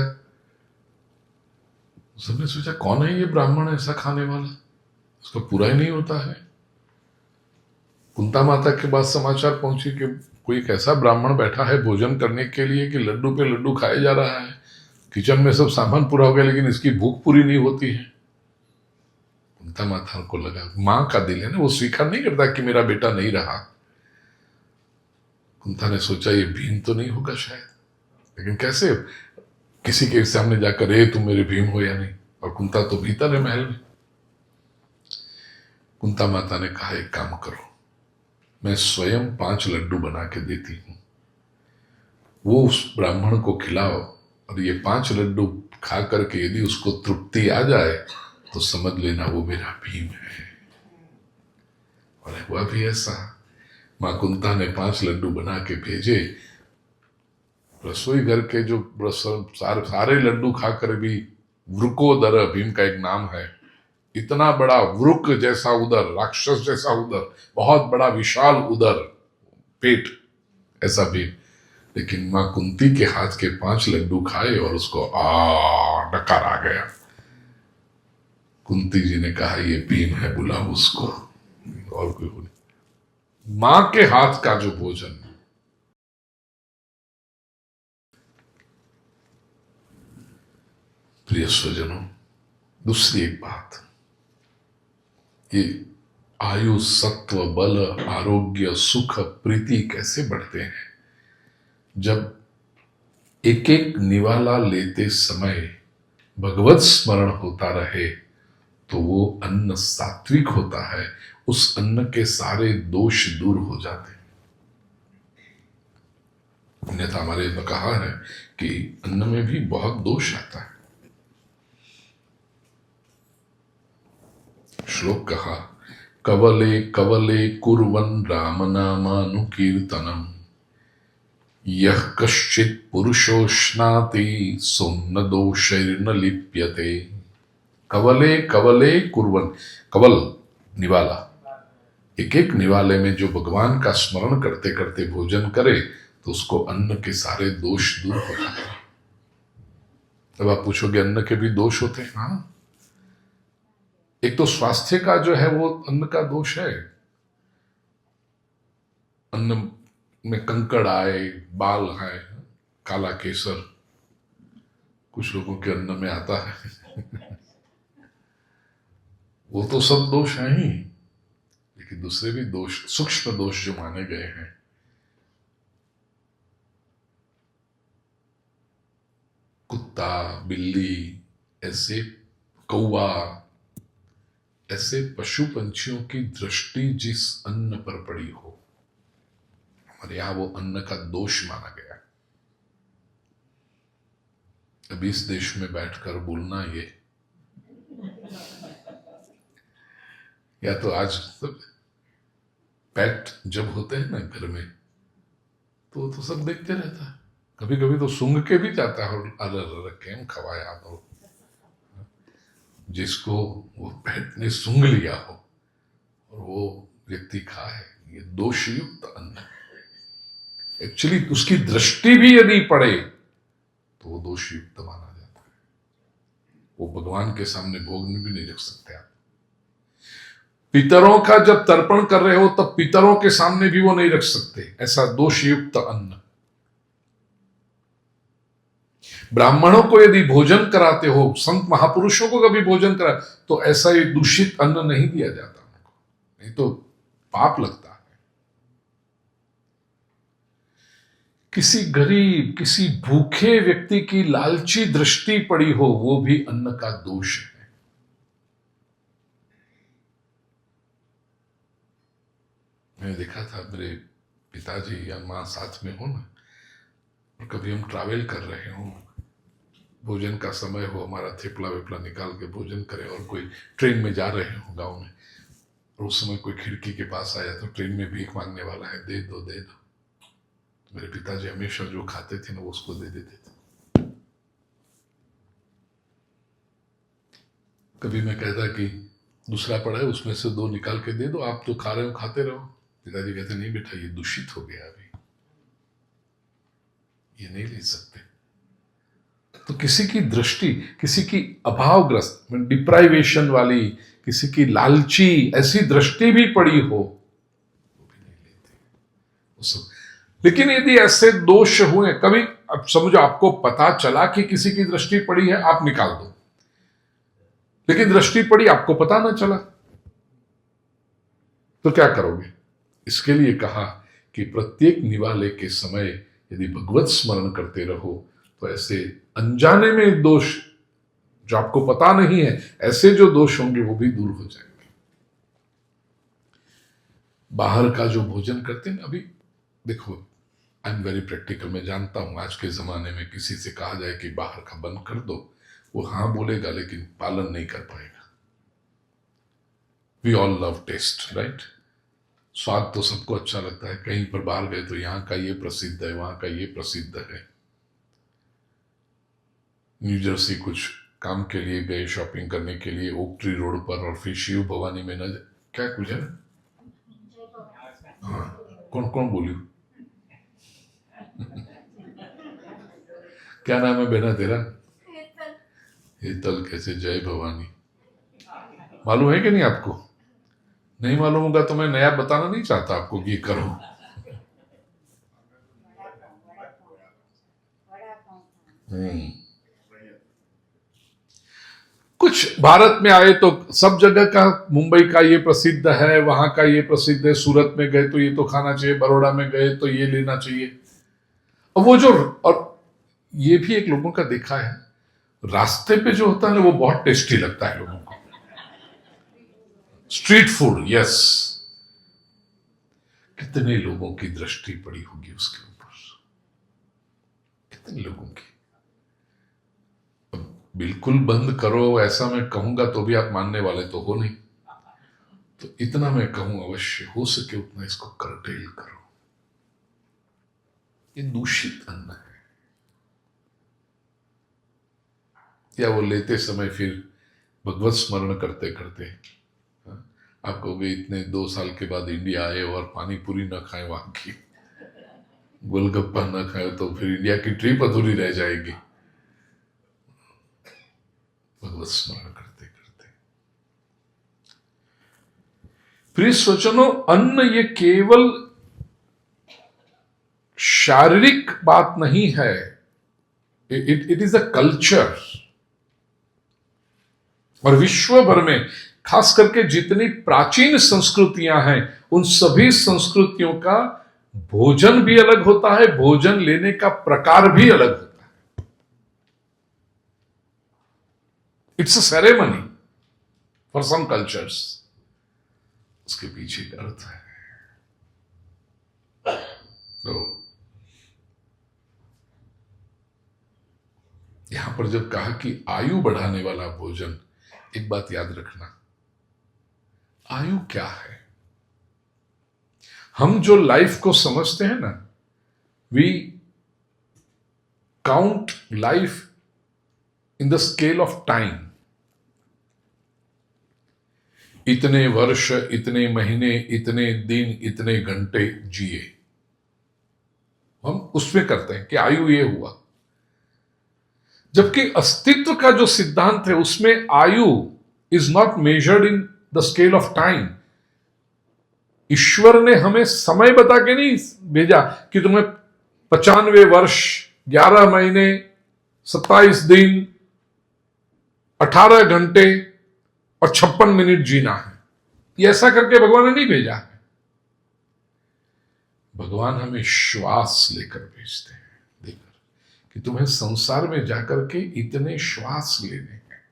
सबने सोचा कौन है ये ब्राह्मण ऐसा खाने वाला, उसका पूरा ही नहीं होता है। कुंता माता के पास समाचार पहुंचे कि कोई एक ऐसा ब्राह्मण बैठा है भोजन करने के लिए कि लड्डू पे लड्डू खाए जा रहा है, किचन में सब सामान पूरा हो गया, लेकिन इसकी भूख पूरी नहीं होती है। कुंता माता को लगा, मां का दिल है ना, वो स्वीकार नहीं करता कि मेरा बेटा नहीं रहा। कुंता ने सोचा ये भीम तो नहीं होगा शायद, लेकिन कैसे किसी के सामने जाकर, ए तुम मेरे भीम हो या नहीं? और कुंता तो भीतर है महल में। कुंता माता ने कहा, एक काम करो, मैं स्वयं 5 लड्डू बना के देती हूं, वो उस ब्राह्मण को खिलाओ, और ये 5 लड्डू खा करके यदि उसको तृप्ति आ जाए तो समझ लेना वो मेरा भीम है। और हुआ भी ऐसा। मां कुंता ने 5 लड्डू बना के भेजे। रसोई घर के जो सारे लड्डू खाकर भी, वृकोदर भीम का एक नाम है, इतना बड़ा वृक जैसा उदर, राक्षस जैसा उदर, बहुत बड़ा विशाल उदर, पेट, ऐसा भीम। लेकिन मां कुंती के हाथ के 5 लड्डू खाए और उसको डकार आ गया। कुंती जी ने कहा, ये भीम है, बुलाओ उसको। और कोई नहीं। मां के हाथ का जो भोजन, प्रिय स्वजनों, दूसरी एक बात, ये आयु, सत्व, बल, आरोग्य, सुख, प्रीति कैसे बढ़ते हैं जब एक एक निवाला लेते समय भगवत स्मरण होता रहे, तो वो अन्न सात्विक होता है, उस अन्न के सारे दोष दूर हो जाते हैं। अन्यथा हमारे में कहा है कि अन्न में भी बहुत दोष आता है। श्लोक कहा, कवले कवले कुर्वन् राम नामानुकीर्तनम् यह कश्चित् पुरुषो स्नाति सोन्न दोषैर्न लिप्यते। कवले कवले कुर्वन्, कवल निवाला, एक एक निवाले में जो भगवान का स्मरण करते करते भोजन करे तो उसको अन्न के सारे दोष दूर हो जाते हैं। तब आप पूछोगे अन्न के भी दोष होते हैं? हाँ, एक तो स्वास्थ्य का जो है वो अन्न का दोष है। अन्न में कंकड़ आए, बाल आए, काला केसर, कुछ लोगों के अन्न में आता है वो तो सब दोष हैं ही, लेकिन दूसरे भी दोष, सूक्ष्म दोष जो माने गए हैं। कुत्ता, बिल्ली, ऐसे कौवा, ऐसे पशु पंछियों की दृष्टि जिस अन्न पर पड़ी हो, हमारे यहां वो अन्न का दोष माना गया। अब इस देश में बैठकर बोलना ये, या तो आज पेट जब होते हैं ना घर में, तो सब देखते रहता है, कभी कभी तो सूंघ के भी जाता है, अरे केम खवाया तो, जिसको वो पेट ने सूंघ लिया हो और वो व्यक्ति खाए, ये दोषयुक्त अन्न। एक्चुअली उसकी दृष्टि भी यदि पड़े तो वो दोषयुक्त माना जाता है, वो भगवान के सामने भोग में भी नहीं रख सकते आप। पितरों का जब तर्पण कर रहे हो तब पितरों के सामने भी वो नहीं रख सकते, ऐसा दोषयुक्त अन्न। ब्राह्मणों को यदि भोजन कराते हो, संत महापुरुषों को कभी भोजन करा, तो ऐसा ही दूषित अन्न नहीं दिया जाता उनको, नहीं तो पाप लगता है। किसी गरीब, किसी भूखे व्यक्ति की लालची दृष्टि पड़ी हो, वो भी अन्न का दोष है। मैंने देखा था, मेरे पिताजी या मां साथ में हो ना, और कभी हम ट्रैवल कर रहे हो, भोजन का समय हो, हमारा थेपला वेपला निकाल के भोजन करें, और कोई ट्रेन में जा रहे हो गांव में, और उस समय कोई खिड़की के पास आया तो ट्रेन में भीख मांगने वाला है, दे दो दे दो। मेरे पिताजी हमेशा जो खाते थे ना वो उसको दे देते थे। कभी मैं कहता कि दूसरा पड़ा है उसमें से 2 निकाल के दे दो, आप तो खा रहे हो खाते रहो। पिताजी कहते नहीं बेटा, ये दूषित हो गया, अभी ये नहीं ले सकते। तो किसी की दृष्टि, किसी की अभावग्रस्त, डिप्राइवेशन वाली, किसी की लालची ऐसी दृष्टि भी पड़ी हो, वो भी नहीं लेते वो सब। लेकिन यदि ऐसे दोष हुए, कभी अब समझो आपको पता चला कि किसी की दृष्टि पड़ी है, आप निकाल दो, लेकिन दृष्टि पड़ी आपको पता ना चला, तो क्या करोगे? इसके लिए कहा कि प्रत्येक निवाले के समय यदि भगवत स्मरण करते रहो तो ऐसे अनजाने में दोष जो आपको पता नहीं है, ऐसे जो दोष होंगे वो भी दूर हो जाएंगे। बाहर का जो भोजन करते हैं, अभी देखो, आई एम वेरी प्रैक्टिकल, मैं जानता हूं आज के जमाने में किसी से कहा जाए कि बाहर का बंद कर दो, वो हाँ बोलेगा लेकिन पालन नहीं कर पाएगा। We all love taste, right? स्वाद तो सबको अच्छा लगता है। कहीं पर बाहर गए तो यहाँ का ये प्रसिद्ध है, वहां का ये प्रसिद्ध है। न्यू जर्सी कुछ काम के लिए गए, शॉपिंग करने के लिए, ओक ट्री रोड पर, और फिर शिव भवानी में न क्या कुछ है ना, हाँ, कौन कौन बोलियो क्या नाम है बेटा तेरा? हेतल। कैसे? जय भवानी। मालूम है कि नहीं आपको? नहीं मालूम होगा तो मैं नया बताना नहीं चाहता आपको कि करो। कुछ भारत में आए तो सब जगह का, मुंबई का ये प्रसिद्ध है, वहां का ये प्रसिद्ध है, सूरत में गए तो ये तो खाना चाहिए, बड़ौदा में गए तो ये लेना चाहिए। और वो जो, और ये भी एक लोगों का देखा है, रास्ते पे जो होता है ना वो बहुत टेस्टी लगता है लोगों को। Street food, yes. कितने लोगों की दृष्टि पड़ी होगी उसके ऊपर, कितने लोगों की। बिल्कुल बंद करो ऐसा मैं कहूंगा तो भी आप मानने वाले तो हो नहीं, तो इतना मैं कहूं अवश्य हो सके उतना इसको कर्टेल करो। ये दूषित अन्न है। या वो लेते समय फिर भगवत स्मरण करते करते आप कहोगे इतने 2 साल के बाद इंडिया आए और पानी पूरी न खाए, वहां की गोलगप्पा न खाए, तो फिर इंडिया की ट्रिप अधूरी रह जाएगी। भगवत स्मरण करते करते। प्रिय स्वजनों, अन्न ये केवल शारीरिक बात नहीं है, इट इज अ कल्चर। और विश्व भर में खास करके जितनी प्राचीन संस्कृतियां हैं, उन सभी संस्कृतियों का भोजन भी अलग होता है, भोजन लेने का प्रकार भी अलग होता है। It's a ceremony for some cultures. उसके पीछे एक अर्थ है। तो यहां पर जब कहा कि आयु बढ़ाने वाला भोजन, एक बात याद रखना, आयु क्या है? हम जो लाइफ को समझते हैं ना, we count life in the scale of time. इतने वर्ष, इतने महीने, इतने दिन, इतने घंटे जिए, हम उसमें करते हैं कि आयु ये हुआ। जबकि अस्तित्व का जो सिद्धांत है उसमें आयु is not measured in the scale of time, ईश्वर ने हमें समय बता के नहीं भेजा कि तुम्हें 95 वर्ष 11 महीने 27 दिन 18 घंटे और 56 मिनट जीना है। ये ऐसा करके भगवान ने नहीं भेजा है। भगवान हमें श्वास लेकर भेजते हैं, देकर कि तुम्हें संसार में जाकर के इतने श्वास लेने हैं।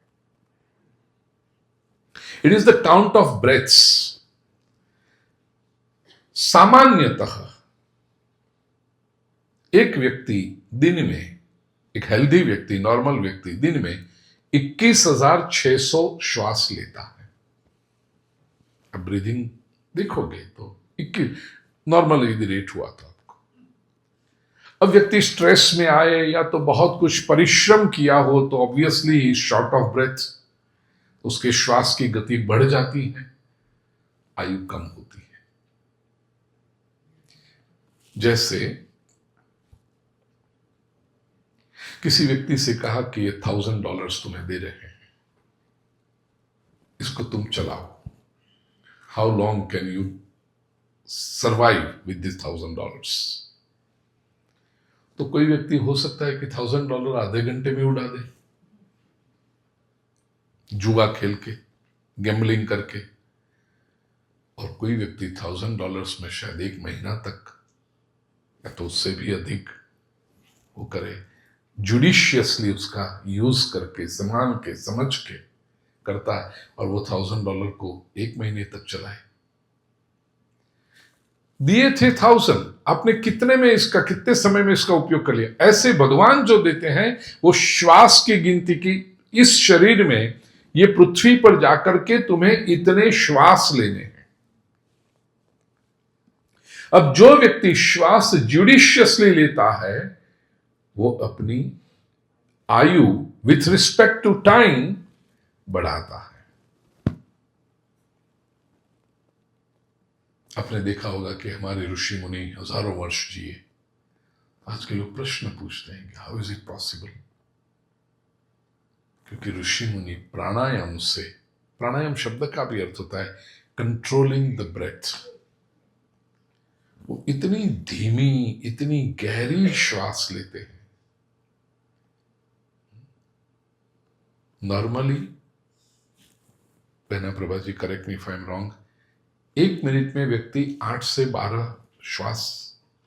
It is the count of breaths. सामान्यतः एक व्यक्ति दिन में, एक हेल्दी व्यक्ति, नॉर्मल व्यक्ति दिन में 21,600 श्वास लेता है। अब ब्रीदिंग देखोगे तो 21 नॉर्मल यदि रेट हुआ तो आपको। अब व्यक्ति स्ट्रेस में आए या तो बहुत कुछ परिश्रम किया हो तो ऑब्वियसली ही शॉर्ट ऑफ ब्रेथ, उसके श्वास की गति बढ़ जाती है, आयु कम होती है। जैसे किसी व्यक्ति से कहा कि ये $1,000 तुम्हें दे रहे हैं, इसको तुम चलाओ, how long can you survive with this $1,000? तो कोई व्यक्ति हो सकता है कि $1,000 आधे घंटे में उड़ा दे, जुआ खेल के, गैम्बलिंग करके। और कोई व्यक्ति $1,000 में शायद 1 महीना तक या तो उससे भी अधिक वो करे, जुडिशियसली उसका यूज करके, संभाल के, समझ के करता है, और वो $1,000 को 1 महीने तक चलाए। दिए थे 1,000, आपने कितने में इसका, कितने समय में इसका उपयोग कर लिया? ऐसे भगवान जो देते हैं वो श्वास की गिनती की, इस शरीर में, ये पृथ्वी पर जाकर के तुम्हें इतने श्वास लेने हैं। अब जो व्यक्ति श्वास जुडिशियसली लेता है वो अपनी आयु विथ रिस्पेक्ट टू टाइम बढ़ाता है। आपने देखा होगा कि हमारे ऋषि मुनि हजारों वर्ष जिए। आज के लोग प्रश्न पूछते हैं कि हाउ इज इट पॉसिबल? क्योंकि ऋषि मुनि प्राणायाम से, प्राणायाम शब्द का भी अर्थ होता है कंट्रोलिंग द ब्रेथ, वो इतनी धीमी, इतनी गहरी श्वास लेते हैं। नॉर्मली, बहना Prabha ji correct me if I am wrong, 1 minute में व्यक्ति 8 से 12 श्वास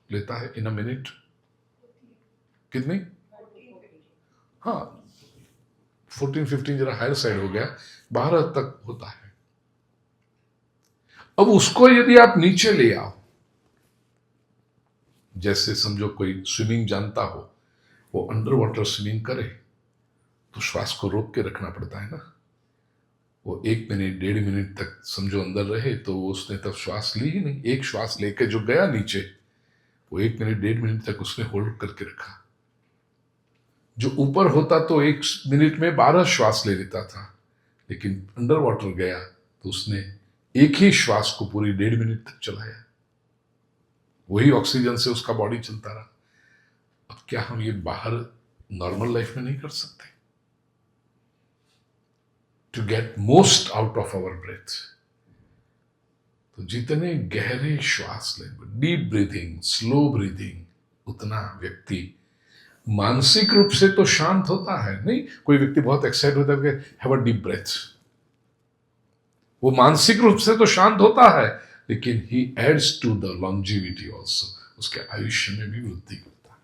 लेता है इन अ मिनट। कितनी? हाँ, 14-15 जरा हायर साइड हो गया, 12 तक होता है। अब उसको यदि आप नीचे ले आओ, जैसे समझो कोई स्विमिंग जानता हो, वो अंडर वाटर स्विमिंग करे तो श्वास को रोक के रखना पड़ता है ना। वो 1 मिनट 1.5 मिनट तक समझो अंदर रहे तो उसने तब श्वास ली ही नहीं। एक श्वास लेके जो गया नीचे, वो 1 मिनट 1.5 मिनट तक उसने होल्ड करके रखा। जो ऊपर होता तो 1 मिनट में 12 श्वास ले लेता था, लेकिन अंडर वाटर गया तो उसने एक ही श्वास को पूरी 1.5 मिनट तक चलाया। वही ऑक्सीजन से उसका बॉडी चलता रहा। अब क्या हम ये बाहर नॉर्मल लाइफ में नहीं कर सकते? To get most out of our breath, तो जितने गहरे श्वास लेंगे, डीप ब्रीथिंग, स्लो ब्रीथिंग, उतना व्यक्ति मानसिक रूप से तो शांत होता है। नहीं, कोई व्यक्ति बहुत एक्साइट होता है, हैव अ डीप ब्रेथ, वो मानसिक रूप से तो शांत होता है, लेकिन he adds to the longevity also, उसके आयुष्य में भी वृद्धि करता है।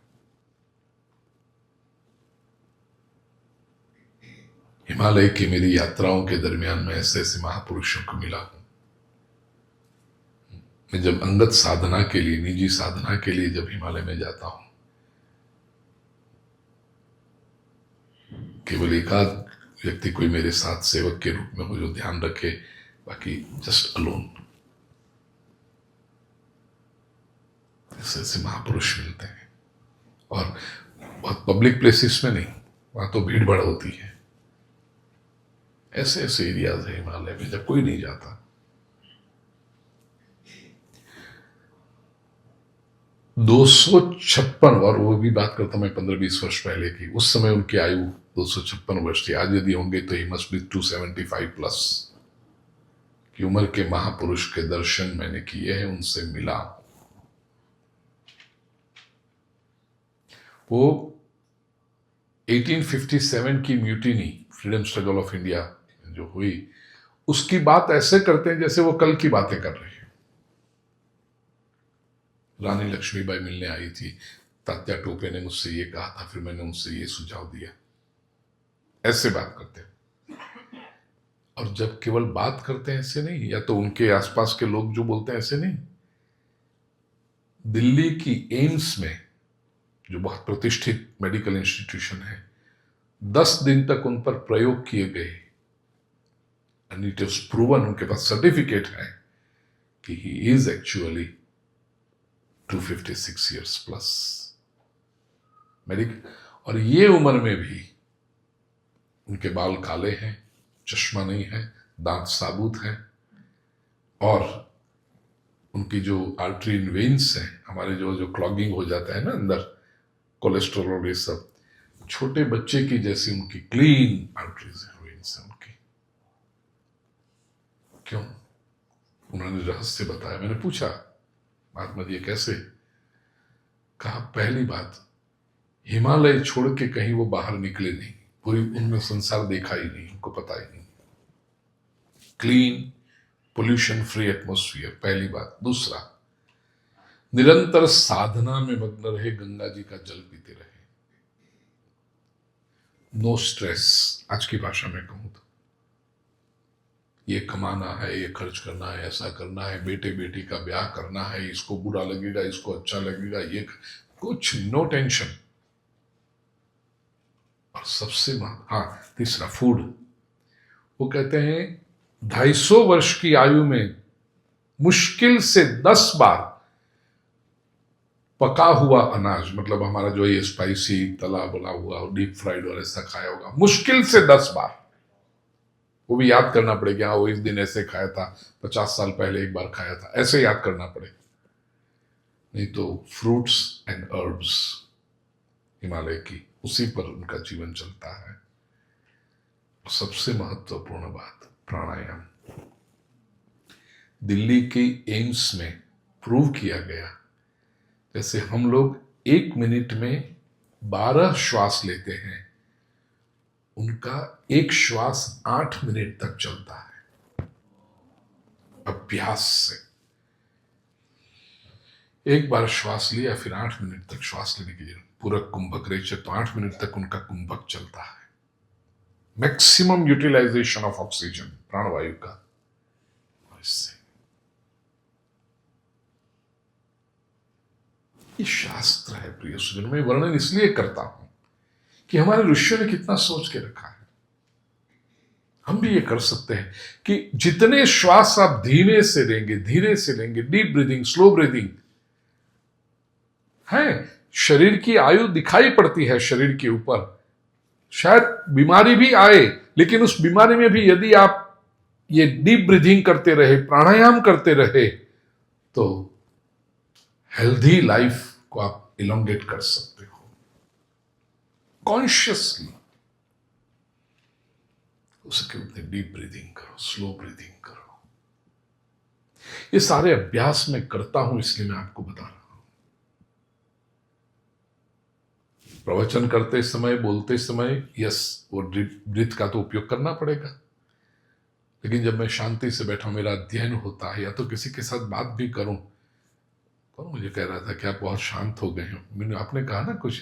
हिमालय की मेरी यात्राओं के दरमियान मैं ऐसे ऐसे महापुरुषों को मिला हूं। मैं जब अंगत साधना के लिए, निजी साधना के लिए जब हिमालय में जाता हूं, केवल एकाध व्यक्ति कोई मेरे साथ सेवक के रूप में हो जो ध्यान रखे, बाकी जस्ट अलोन। ऐसे ऐसे महापुरुष मिलते हैं, और बहुत पब्लिक प्लेसेस में नहीं, वहां तो भीड़ भाड़ होती है। ऐसे ऐसे एरियाज है हिमालय में जब कोई नहीं जाता। 256, और वो भी बात करता मैं 15-20 वर्ष पहले की, उस समय उनकी आयु 256 वर्ष थी। आज यदि होंगे तो ही मस्ट बी 275 प्लस। कि उम्र के महापुरुष के दर्शन मैंने किए हैं, उनसे मिला। वो 1857 की mutiny, freedom struggle of India जो हुई, उसकी बात ऐसे करते हैं जैसे वो कल की बातें कर रहे हैं। रानी लक्ष्मीबाई मिलने आई थी, तात्या टोपे ने मुझसे ये कहा था, फिर मैंने उनसे ये सुझाव दिया, ऐसे बात करते हैं। और जब केवल बात करते हैं ऐसे नहीं, या तो उनके आसपास के लोग जो बोलते हैं ऐसे नहीं। दिल्ली की एम्स में, जो बहुत प्रतिष्ठित मेडिकल इंस्टीट्यूशन है, 10 दिन तक उन पर प्रयोग किए गए, एंड इट इज प्रूवन, उनके पास सर्टिफिकेट है कि he is actually 256 years plus medical. और ये उम्र में भी उनके बाल काले हैं, चश्मा नहीं है, दांत साबुत हैं, और उनकी जो आर्टरी वेन्स हैं, हमारे जो जो क्लॉगिंग हो जाता है ना अंदर, कोलेस्ट्रॉल और ये सब, छोटे बच्चे की जैसी उनकी क्लीन आर्टरीज हैं, वेन्स हैं उनकी। क्यों? उन्होंने रहस्य बताया। मैंने पूछा, महात्मा जी कैसे? कहा, पहली बात, हिमालय छोड़ के कहीं वो बाहर निकले नहीं, पूरी उनमें संसार देखा ही नहीं, उनको पता ही नहीं। क्लीन, पोल्यूशन फ्री एटमॉस्फेयर, पहली बात। दूसरा, निरंतर साधना में मग्न रहे, गंगा जी का जल पीते रहे, नो स्ट्रेस। आज की भाषा में कहूं तो ये कमाना है, ये खर्च करना है, ऐसा करना है, बेटे बेटी का ब्याह करना है, इसको बुरा लगेगा, इसको अच्छा लगेगा, ये कुछ नो टेंशन। और सबसे हाँ, तीसरा, फूड। वो कहते हैं 250 वर्ष की आयु में मुश्किल से 10 बार पका हुआ अनाज, मतलब हमारा जो ये स्पाइसी तला बला हुआ डीप फ्राइड और ऐसा खाया होगा, मुश्किल से 10 बार। वो भी याद करना पड़ेगा, हाँ वो इस दिन ऐसे खाया था, 50 साल पहले एक बार खाया था, ऐसे याद करना पड़े। नहीं तो फ्रूट्स एंड हर्ब्स हिमालय की, उसी पर उनका जीवन चलता है। सबसे महत्वपूर्ण बात, प्राणायाम। दिल्ली के एम्स में प्रूव किया गया, जैसे हम लोग 1 मिनट में 12 श्वास लेते हैं, उनका एक श्वास 8 मिनट तक चलता है, अभ्यास से। एक बार श्वास लिया, फिर 8 मिनट तक श्वास लेने की जरूरत। पूरा कुंभक रेचक तो 8 मिनट तक उनका कुंभक चलता है, मैक्सिमम यूटिलाइजेशन ऑफ ऑक्सीजन, प्राणवायु का। और इससे ये शास्त्र है प्रिय सुजन। मैं वर्णन इसलिए करता हूं कि हमारे ऋषियों ने कितना सोच के रखा है। हम भी ये कर सकते हैं कि जितने श्वास आप धीरे से लेंगे, डीप ब्रीदिंग, स्लो ब्रीदिंग है, शरीर की आयु दिखाई पड़ती है शरीर के ऊपर। शायद बीमारी भी आए, लेकिन उस बीमारी में भी यदि आप ये डीप ब्रीदिंग करते रहे, प्राणायाम करते रहे, तो हेल्दी लाइफ को आप इलोंगेट कर सकते हो कॉन्शियसली। उसके उतने डीप ब्रीदिंग करो, स्लो ब्रीदिंग करो। ये सारे अभ्यास मैं करता हूं, इसलिए मैं आपको बता रहा हूं। प्रवचन करते समय, बोलते समय, यस, वो ब्रीथ का तो उपयोग करना पड़ेगा, लेकिन जब मैं शांति से बैठा हूं, मेरा अध्ययन होता है, या तो किसी के साथ बात भी करूं, तो मुझे कह रहा था कि आप बहुत शांत हो गए हैं। मैंने, आपने कहा ना कुछ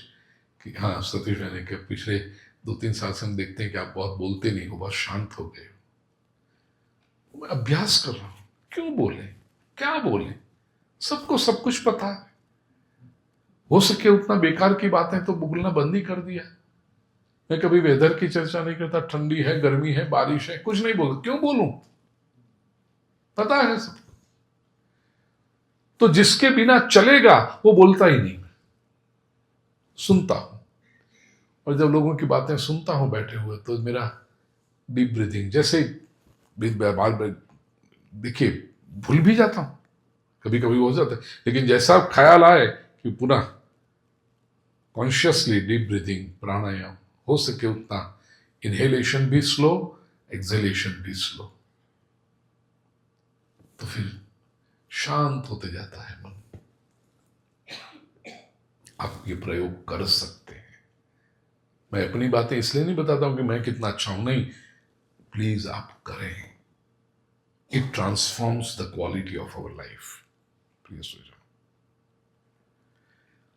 कि हाँ सतीश मैंने के पिछले 2-3 साल से हम देखते हैं कि आप बहुत बोलते नहीं हो, बहुत शांत हो गए हो। मैं अभ्यास कर रहा हूं, क्यों बोले, क्या बोले, सबको सब कुछ पता है। हो सके उतना बेकार की बातें तो बोलना बंद ही कर दिया। मैं कभी वेदर की चर्चा नहीं करता, ठंडी है, गर्मी है, बारिश है, कुछ नहीं बोलता। क्यों बोलूं, पता है सब। तो जिसके बिना चलेगा वो बोलता ही नहीं, सुनता हूं। और जब लोगों की बातें सुनता हूं बैठे हुए, तो मेरा डीप ब्रीदिंग, जैसे देखिए भूल भी जाता हूं, कभी कभी हो जाता है, लेकिन जैसा ख्याल आए कि पुनः कॉन्शियसली डीप ब्रीदिंग, प्राणायाम, हो सके उतना इनहेलेशन भी स्लो, एक्सहेलेशन भी स्लो। तो फिर शांत होते जाता है मन। आप ये प्रयोग कर सकते हैं। मैं अपनी बातें इसलिए नहीं बताता हूं कि मैं कितना अच्छा हूं, नहीं, प्लीज आप करें। It transforms the quality of our life. Please हो जाओ।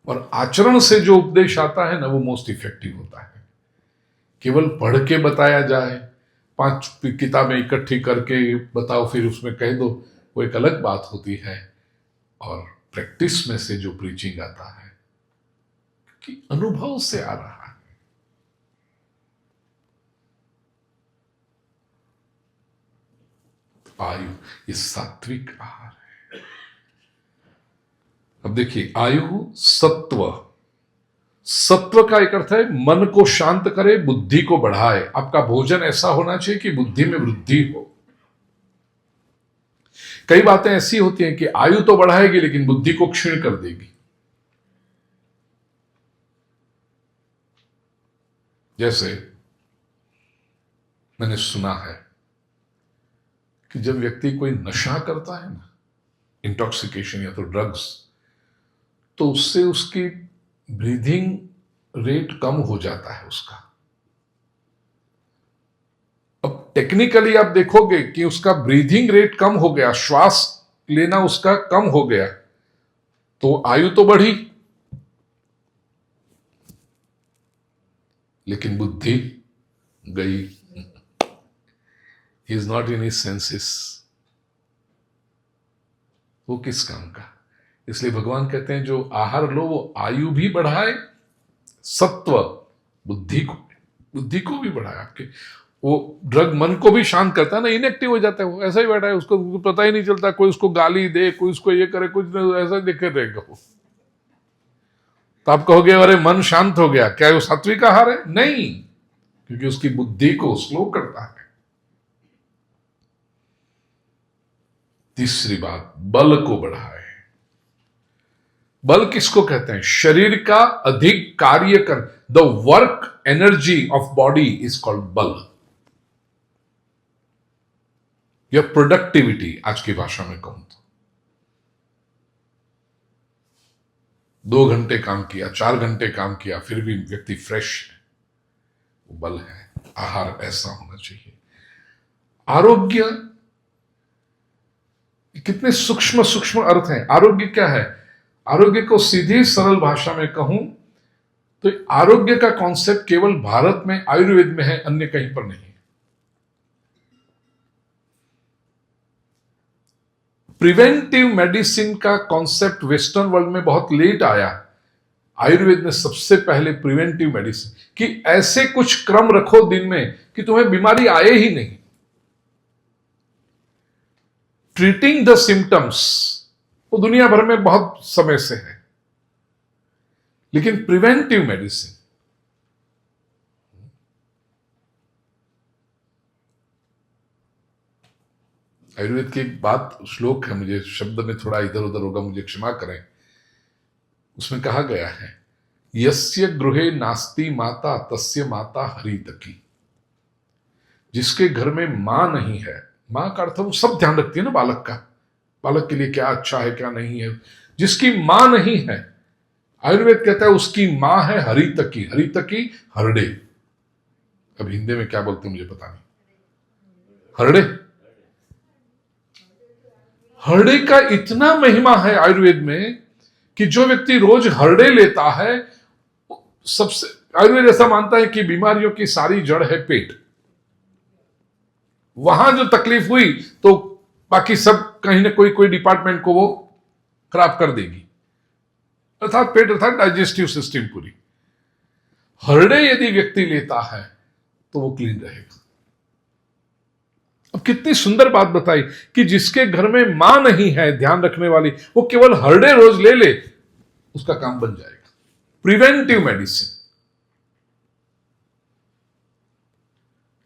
और आचरण से जो उपदेश आता है ना, वो मोस्ट इफेक्टिव होता है। केवल पढ़ के बताया जाए, 5 किताबें इकट्ठी करके बताओ फिर उसमें कह दो, वो एक अलग बात होती है। और प्रैक्टिस में से जो प्रीचिंग आता है कि अनुभव से आ रहा है। आयु, ये सात्विक आहार है। अब देखिए, आयु सत्व, सत्व का एक अर्थ है मन को शांत करे, बुद्धि को बढ़ाए। आपका भोजन ऐसा होना चाहिए कि बुद्धि में वृद्धि हो। कई बातें ऐसी होती हैं कि आयु तो बढ़ाएगी लेकिन बुद्धि को क्षीण कर देगी। जैसे मैंने सुना है कि जब व्यक्ति कोई नशा करता है ना, इंटॉक्सिकेशन या तो ड्रग्स, तो उससे उसकी ब्रीदिंग रेट कम हो जाता है उसका। अब टेक्निकली आप देखोगे कि उसका ब्रीदिंग रेट कम हो गया, श्वास लेना उसका कम हो गया, तो आयु तो बढ़ी लेकिन बुद्धि गई। He is not in his senses. वो किस काम का? इसलिए भगवान कहते हैं जो आहार लो वो आयु भी बढ़ाए, सत्व बुद्धि को भी बढ़ाए। आपके वो ड्रग मन को भी शांत करता है ना, इनएक्टिव हो जाता है, वो ऐसा ही बैठा है, उसको पता ही नहीं चलता, कोई उसको गाली दे, कोई उसको ये करे, कुछ ऐसा देखे रहेगा वो। तो आप कहोगे अरे मन शांत हो गया, क्या वो सात्विक आहार है? नहीं, क्योंकि उसकी बुद्धि को स्लो करता है। तीसरी बात, बल को बढ़ाए। बल किसको कहते हैं? शरीर का अधिक कार्य कर, the work energy of body is called बल, या प्रोडक्टिविटी आज की भाषा में कहूं तो। 2 घंटे काम किया, 4 घंटे काम किया, फिर भी व्यक्ति फ्रेश है, वो बल है। आहार ऐसा होना चाहिए। आरोग्य, कितने सूक्ष्म सूक्ष्म अर्थ हैं। आरोग्य क्या है? आरोग्य को सीधी सरल भाषा में कहूं तो आरोग्य का कॉन्सेप्ट केवल भारत में आयुर्वेद में है, अन्य कहीं पर नहीं। प्रिवेंटिव मेडिसिन का कॉन्सेप्ट वेस्टर्न वर्ल्ड में बहुत लेट आया। आयुर्वेद ने सबसे पहले प्रिवेंटिव मेडिसिन, कि ऐसे कुछ क्रम रखो दिन में कि तुम्हें बीमारी आए ही नहीं। ट्रीटिंग द सिम्टम्स वो दुनिया भर में बहुत समय से है, लेकिन प्रिवेंटिव मेडिसिन, आयुर्वेद की एक बात, श्लोक है, मुझे शब्द में थोड़ा इधर उधर होगा, मुझे क्षमा करें। उसमें कहा गया है, यस्य गृहे नास्ति माता तस्य माता हरितकी। जिसके घर में मां नहीं है, मां का अर्थ वो सब ध्यान रखती है ना बालक का, बालक के लिए क्या अच्छा है क्या नहीं है। जिसकी मां नहीं है, आयुर्वेद कहता है उसकी मां है हरितकी। हरितकी हरडे, अब हिंदी में क्या बोलते हैं मुझे पता नहीं। हरडे, हरडे का इतना महिमा है आयुर्वेद में कि जो व्यक्ति रोज हरडे लेता है, सबसे, आयुर्वेद ऐसा मानता है कि बीमारियों की सारी जड़ है पेट। वहां जो तकलीफ हुई तो बाकी सब कहीं ना कोई डिपार्टमेंट को वो खराब कर देगी, अर्थात पेट, अर्थात डाइजेस्टिव सिस्टम पूरी। हरडे यदि व्यक्ति लेता है तो वो क्लीन रहेगा। अब कितनी सुंदर बात बताई कि जिसके घर में मां नहीं है ध्यान रखने वाली, वो केवल हरडे रोज ले ले, उसका काम बन जाएगा। Preventive medicine.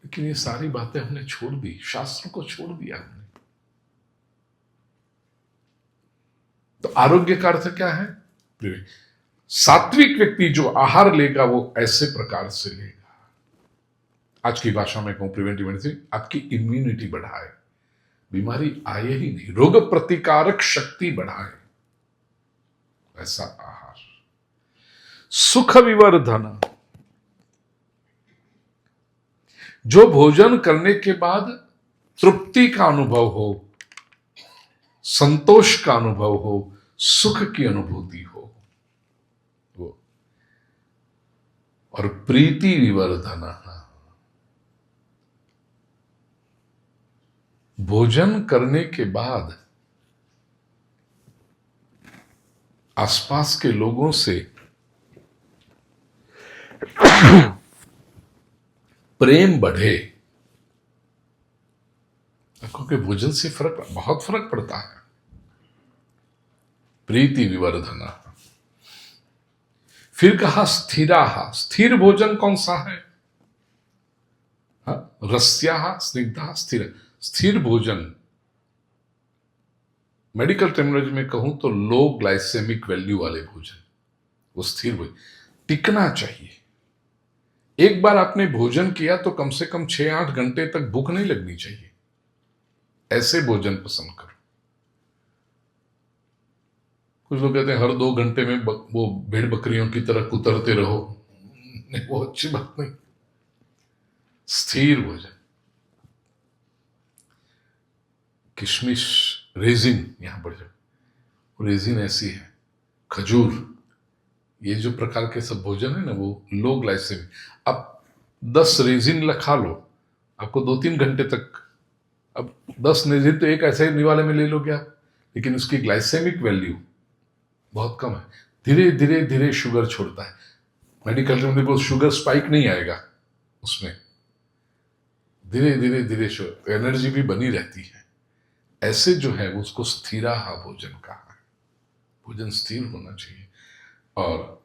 लेकिन ये सारी बातें हमने छोड़ दी, शास्त्र को छोड़ दिया हमने। तो आरोग्य का अर्थ क्या है? सात्विक व्यक्ति जो आहार लेगा वो ऐसे प्रकार से लेगा। आज की भाषा में कहूं, प्रिवेंटिव मेडिसिन आपकी इम्यूनिटी बढ़ाए, बीमारी आए ही नहीं, रोग प्रतिकारक शक्ति बढ़ाए, ऐसा आहार। सुख विवर्धन, जो भोजन करने के बाद तृप्ति का अनुभव हो, संतोष का अनुभव हो, सुख की अनुभूति हो वो। और प्रीति विवर्धन, भोजन करने के बाद आसपास के लोगों से प्रेम बढ़े, क्योंकि भोजन से बहुत फर्क पड़ता है। प्रीति विवर्धन। फिर कहा स्थिराहा, स्थिर भोजन कौन सा है? रस्याहा स्निग्धा स्थिर, स्थिर भोजन मेडिकल टर्मिनोलॉजी में कहूं तो लो ग्लाइसेमिक वैल्यू वाले भोजन, वो स्थिर भोजन टिकना चाहिए। एक बार आपने भोजन किया तो कम से कम 6-8 घंटे तक भूख नहीं लगनी चाहिए, ऐसे भोजन पसंद करो। कुछ लोग कहते हैं हर 2 घंटे में वो भेड़ बकरियों की तरह कुतरते रहो, नहीं, वो अच्छी बात नहीं। स्थिर भोजन, किशमिश, रेजिन, यहां पर जो रेजिन ऐसी है, खजूर, ये जो प्रकार के सब भोजन है ना वो लो ग्लाइसेमिक। अब 10 रेजिन खा लो, आपको 2-3 घंटे तक, अब 10 रेजिन तो एक ऐसे निवाले में ले लो क्या, लेकिन उसकी ग्लाइसेमिक वैल्यू बहुत कम है। धीरे धीरे धीरे शुगर छोड़ता है। मेडिकल में देखो शुगर स्पाइक नहीं आएगा उसमें, धीरे धीरे धीरे शुगर, एनर्जी भी बनी रहती है। ऐसे जो है उसको स्थिराहा भोजन कहा है। भोजन स्थिर होना चाहिए। और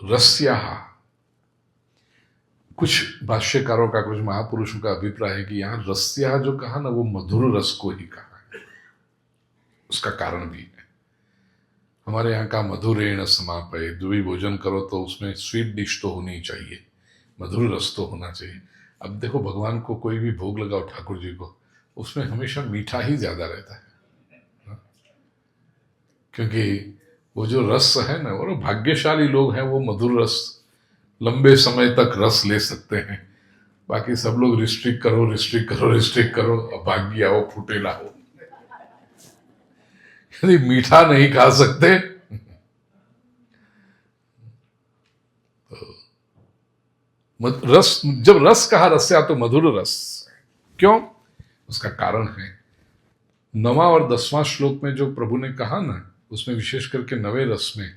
रस्याहा, कुछ भाष्यकारों का, कुछ महापुरुषों का अभिप्राय है कि यहां रस्या जो कहा ना वो मधुर रस को ही कहा है। उसका कारण भी है, हमारे यहाँ का मधुरेण समापय, जो भी भोजन करो तो उसमें स्वीट डिश तो होनी चाहिए, मधुर रस तो होना चाहिए। अब देखो भगवान को कोई भी भोग लगाओ ठाकुर जी को, उसमें हमेशा मीठा ही ज्यादा रहता है, क्योंकि वो जो रस है ना, वो भाग्यशाली लोग हैं, वो मधुर रस लंबे समय तक रस ले सकते हैं। बाकी सब लोग रिस्ट्रिक्ट करो रिस्ट्रिक्ट करो रिस्ट्रिक्ट करो, अब भाग्य आओ फूटेला हो, यदि मीठा नहीं खा सकते तो रस, जब रस कहा रस्या तो मधुर रस, क्यों? उसका कारण है 9वां और 10वां श्लोक में जो प्रभु ने कहा ना, उसमें विशेष करके 9वें रस में,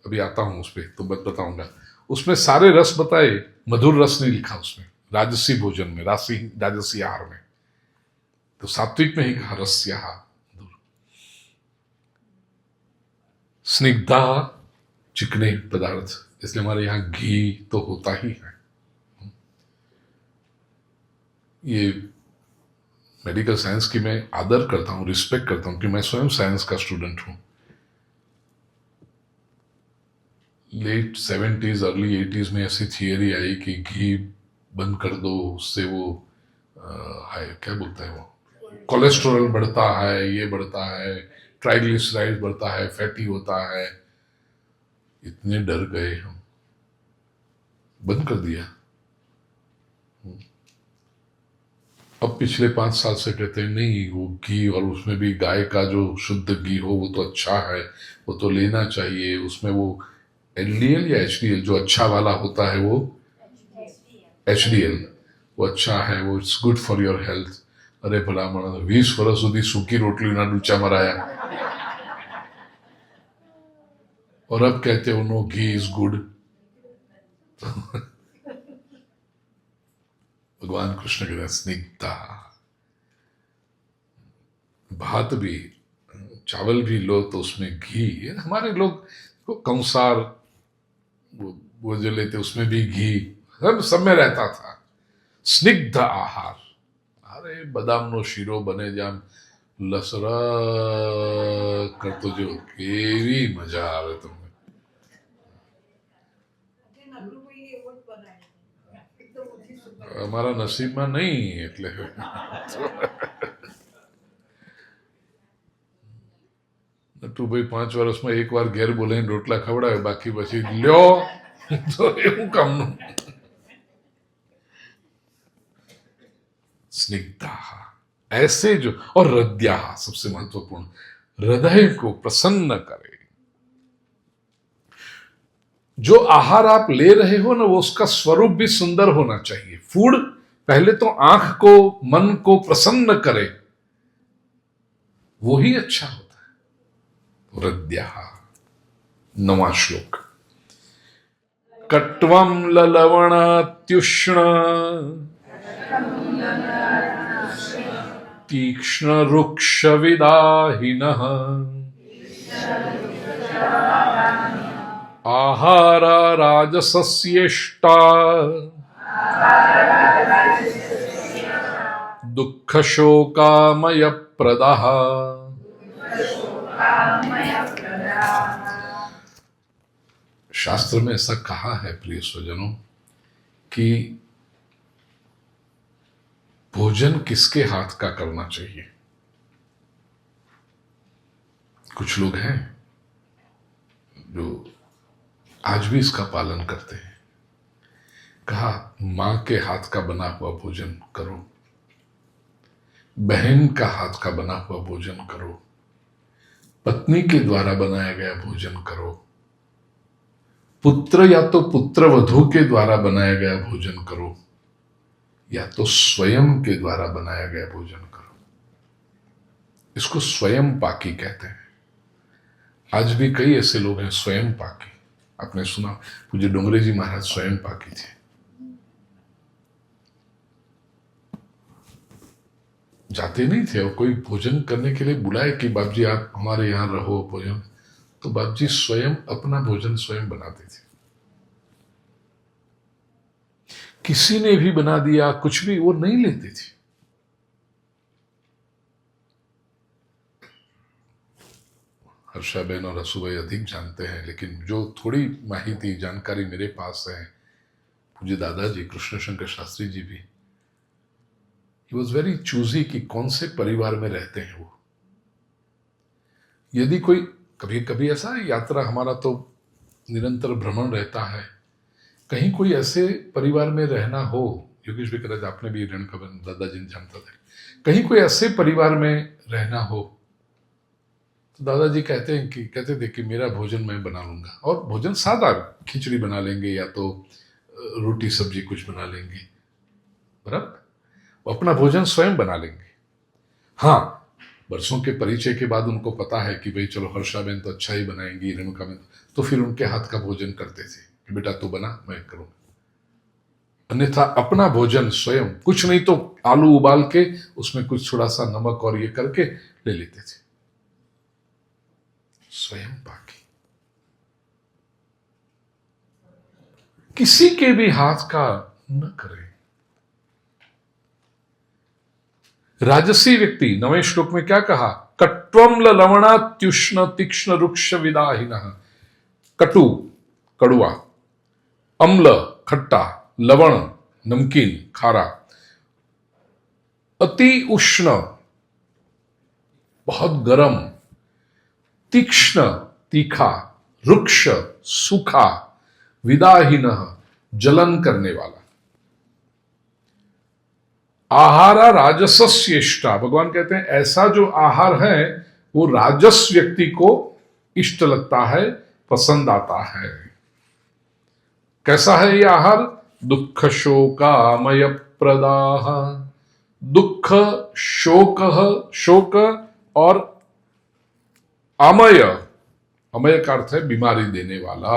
अभी आता हूं उस पर तो बताऊंगा, उसमें सारे रस बताए, मधुर रस नहीं लिखा उसमें, राजसी भोजन में, राजसी आहार में। तो सात्विक में ही कहा रस्या, स्निग्धा चिकने पदार्थ, इसलिए हमारे यहां घी तो होता ही है। ये मेडिकल साइंस की मैं आदर करता हूं, रिस्पेक्ट करता हूं, कि मैं स्वयं साइंस का स्टूडेंट हूं। लेट 70s अर्ली 80s में ऐसी थियरी आई कि घी बंद कर दो, उससे वो क्या बोलते हैं, वो कोलेस्ट्रॉल बढ़ता है, ये बढ़ता है, ट्राइग्लिसराइड बढ़ता है, फैटी होता है। इतने डर गए हम, बंद कर दिया। अब पिछले 5 साल से कहते हैं नहीं, वो घी, और उसमें भी गाय का जो शुद्ध घी हो वो तो अच्छा है, वो तो लेना चाहिए। उसमें वो LDL या HDL जो अच्छा वाला होता है, वो HDL वो अच्छा है, वो it's good for your health. अरे भला माना 20 વર્ષ સુધી सूखी रोटली ना डूचा मराया, और अब कहते हो नो घी इज गुड। भगवान कृष्ण के स्निग्धता, भात भी, चावल भी लो तो उसमें घी, हमारे लोग को कंसार वो जो लेते उसमें भी घी, सब में रहता था। स्निग्ध आहार, अरे बदाम नो शीरो बने जाम लसरा करतो जो केवी मजा आवे तुम्हें। અમારા નસીબમાં નહીં એટલે નટુભાઈ 5 વર્ષમાં એક વાર ઘેર બોલાવીને રોટલા ખવડાવે, બાકી પછી લ્યો તો એવું કામનું. स्निग्धा ऐसे जो, और हृदया सबसे महत्वपूर्ण, हृदय को प्रसन्न करे. जो आहार आप ले रहे हो ना, वो उसका स्वरूप भी सुंदर होना चाहिए. फूड पहले तो आंख को, मन को प्रसन्न करे, वो ही अच्छा होता है. हृदया. 9वां श्लोक. कट्वम ललवणात्युष्ण तीक्ष्ण रुक्ष विदाहिनः आहारा राजसस्येष्टा दुःख शोकामय प्रदः. शास्त्र में ऐसा कहा है प्रिय स्वजनों कि भोजन किसके हाथ का करना चाहिए. कुछ लोग हैं जो आज भी इसका पालन करते हैं. कहा मां के हाथ का बना हुआ भोजन करो, बहन का हाथ का बना हुआ भोजन करो, पत्नी के द्वारा बनाया गया भोजन करो, पुत्र या तो पुत्र वधू के द्वारा बनाया गया भोजन करो, या तो स्वयं के द्वारा बनाया गया भोजन करो. इसको स्वयं पाकी कहते हैं. आज भी कई ऐसे लोग हैं स्वयं पाकी. आपने सुना पूज्य डोंगरे जी महाराज स्वयं पाकी थे. जाते नहीं थे, और कोई भोजन करने के लिए बुलाए कि बाप जी आप हमारे यहां रहो भोजन, तो बाप जी स्वयं अपना भोजन स्वयं बनाते थे. किसी ने भी बना दिया कुछ भी, वो नहीं लेते थे. हर्षा बहन और रसू भाई अधिक जानते हैं, लेकिन जो थोड़ी माहिती जानकारी मेरे पास है, मुझे दादाजी कृष्ण शंकर शास्त्री जी भी, ही वॉज वेरी चूजी कि कौन से परिवार में रहते हैं वो. यदि कोई कभी कभी ऐसा यात्रा, हमारा तो निरंतर भ्रमण रहता है, कहीं कोई ऐसे परिवार में रहना हो, योगेश भी कह आपने भी ऋण खबर दादाजी ने जानता था, कहीं कोई ऐसे परिवार में रहना हो, तो दादाजी कहते थे कि मेरा भोजन मैं बना लूंगा. और भोजन सादा, खिचड़ी बना लेंगे या तो रोटी सब्जी कुछ बना लेंगे, बराबर. वो अपना भोजन स्वयं बना लेंगे. हाँ, वर्षों के परिचय के बाद उनको पता है कि भाई चलो हर्षा बहन तो अच्छा ही बनाएंगी, रेणुका बहन, तो फिर उनके हाथ का भोजन करते थे कि बेटा तू बना, मैं करूंगा. अन्यथा अपना भोजन स्वयं, कुछ नहीं तो आलू उबाल के उसमें कुछ थोड़ा सा नमक और ये करके ले लेते थे. स्वयं पाकी. किसी के भी हाथ का न करें. राजसी व्यक्ति 9वें श्लोक में क्या कहा? कट्वम लवणात्युष्ण तीक्ष्ण रुक्ष विदाहिनः. कटु कड़ुआ, अम्ल खट्टा, लवण नमकीन खारा, अति उष्ण बहुत गर्म, तीक्ष्ण तीखा, रुक्ष सूखा, विदाहीनः जलन करने वाला. आहारा राजसस्येष्टा. भगवान कहते हैं ऐसा जो आहार है वो राजस व्यक्ति को इष्ट लगता है, पसंद आता है. कैसा है ये आहार? दुख शोकामय प्रदाह. दुख शोक और अमय, अमय का अर्थ है बीमारी देने वाला.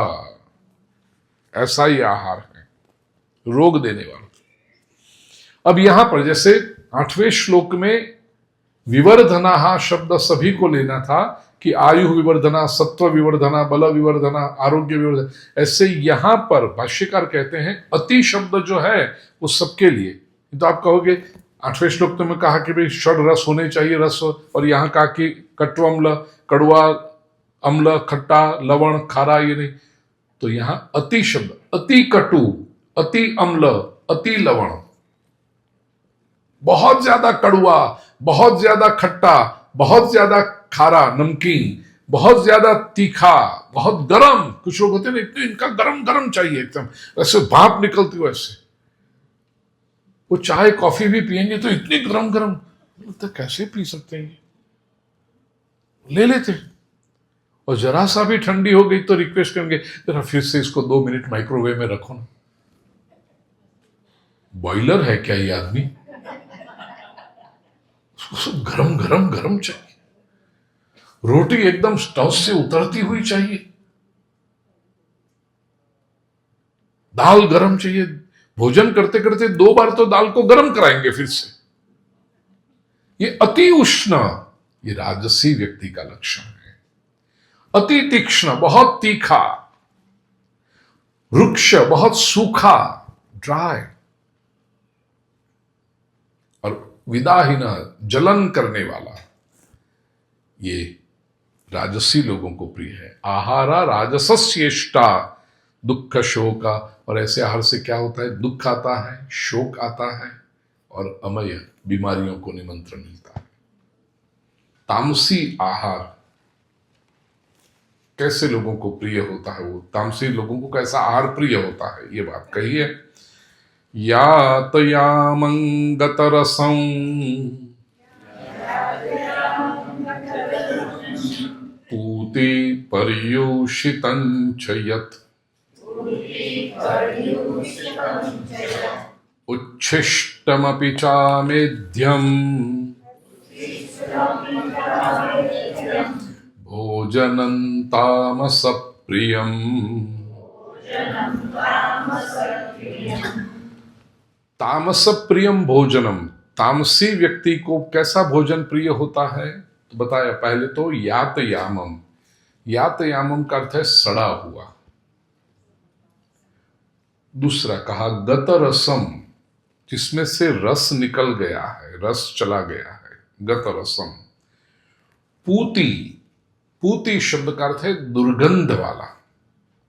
ऐसा ही आहार है, रोग देने वाला. अब यहां पर जैसे 8वें श्लोक में विवर्धना शब्द सभी को लेना था कि आयु विवर्धना, सत्व विवर्धना, बल विवर्धना, आरोग्य विवर्धना, ऐसे यहां पर भाष्यकार कहते हैं अति शब्द जो है वो सबके लिए. तो आप कहोगे 8वें श्लोक तो में कहा कि भाई षड रस होने चाहिए, रस, और यहां कहा कि कट्वम्ल कड़वा, अम्ल खट्टा, लवण खारा, ये नहीं. तो यहां अति शब्द, अति कटु, अति अम्ल, अति लवण, बहुत ज्यादा कड़वा, बहुत ज्यादा खट्टा, बहुत ज्यादा खारा नमकीन, बहुत ज्यादा तीखा, बहुत गरम। कुछ लोग होते हैं ना, इतने इनका गरम गरम चाहिए, एकदम वैसे भाप निकलती वैसे। वो चाय कॉफी भी पियेंगे तो इतनी गरम गरम, तो कैसे पी सकते हैं? ले लेते हैं। और जरा सा भी ठंडी हो गई तो रिक्वेस्ट करेंगे जरा फिर से इसको 2 मिनट माइक्रोवेव में रखो ना। बॉयलर है क्या ये आदमी? उसको सब गरम गरम गरम चाहिए। रोटी एकदम स्टोव से उतरती हुई चाहिए। दाल गरम चाहिए। भोजन करते करते 2 बार तो दाल को गरम कराएंगे फिर से। ये अति उष्ण, ये राजसी व्यक्ति का लक्षण है। अति तीक्ष्ण, बहुत तीखा। रुक्ष, बहुत सूखा, ड्राई। और विदाहीन, जलन करने वाला, ये राजसी लोगों को प्रिय है। आहारा राजसस्येष्टा दुख शोका। और ऐसे आहार से क्या होता है? दुख आता है, शोक आता है और अमय बीमारियों को निमंत्रण मिलता है। तामसी आहार कैसे लोगों को प्रिय होता है? वो तामसी लोगों को कैसा आहार प्रिय होता है, ये बात कही है। यातयामंगतरसं पूति पर्यूषितं च यत् उच्छिष्टमपि चामेध्यम् भोजनं तामसप्रियम्। तामसप्रियम भोजनम। तामसी व्यक्ति को कैसा भोजन प्रिय होता है? तो बताया पहले तो यातयामम। यातयामम का अर्थ है सड़ा हुआ। दूसरा कहा गतरसम, जिसमें से रस निकल गया है, रस चला गया है, गतरसम। पूती, पूती शब्द का अर्थ है दुर्गंध वाला,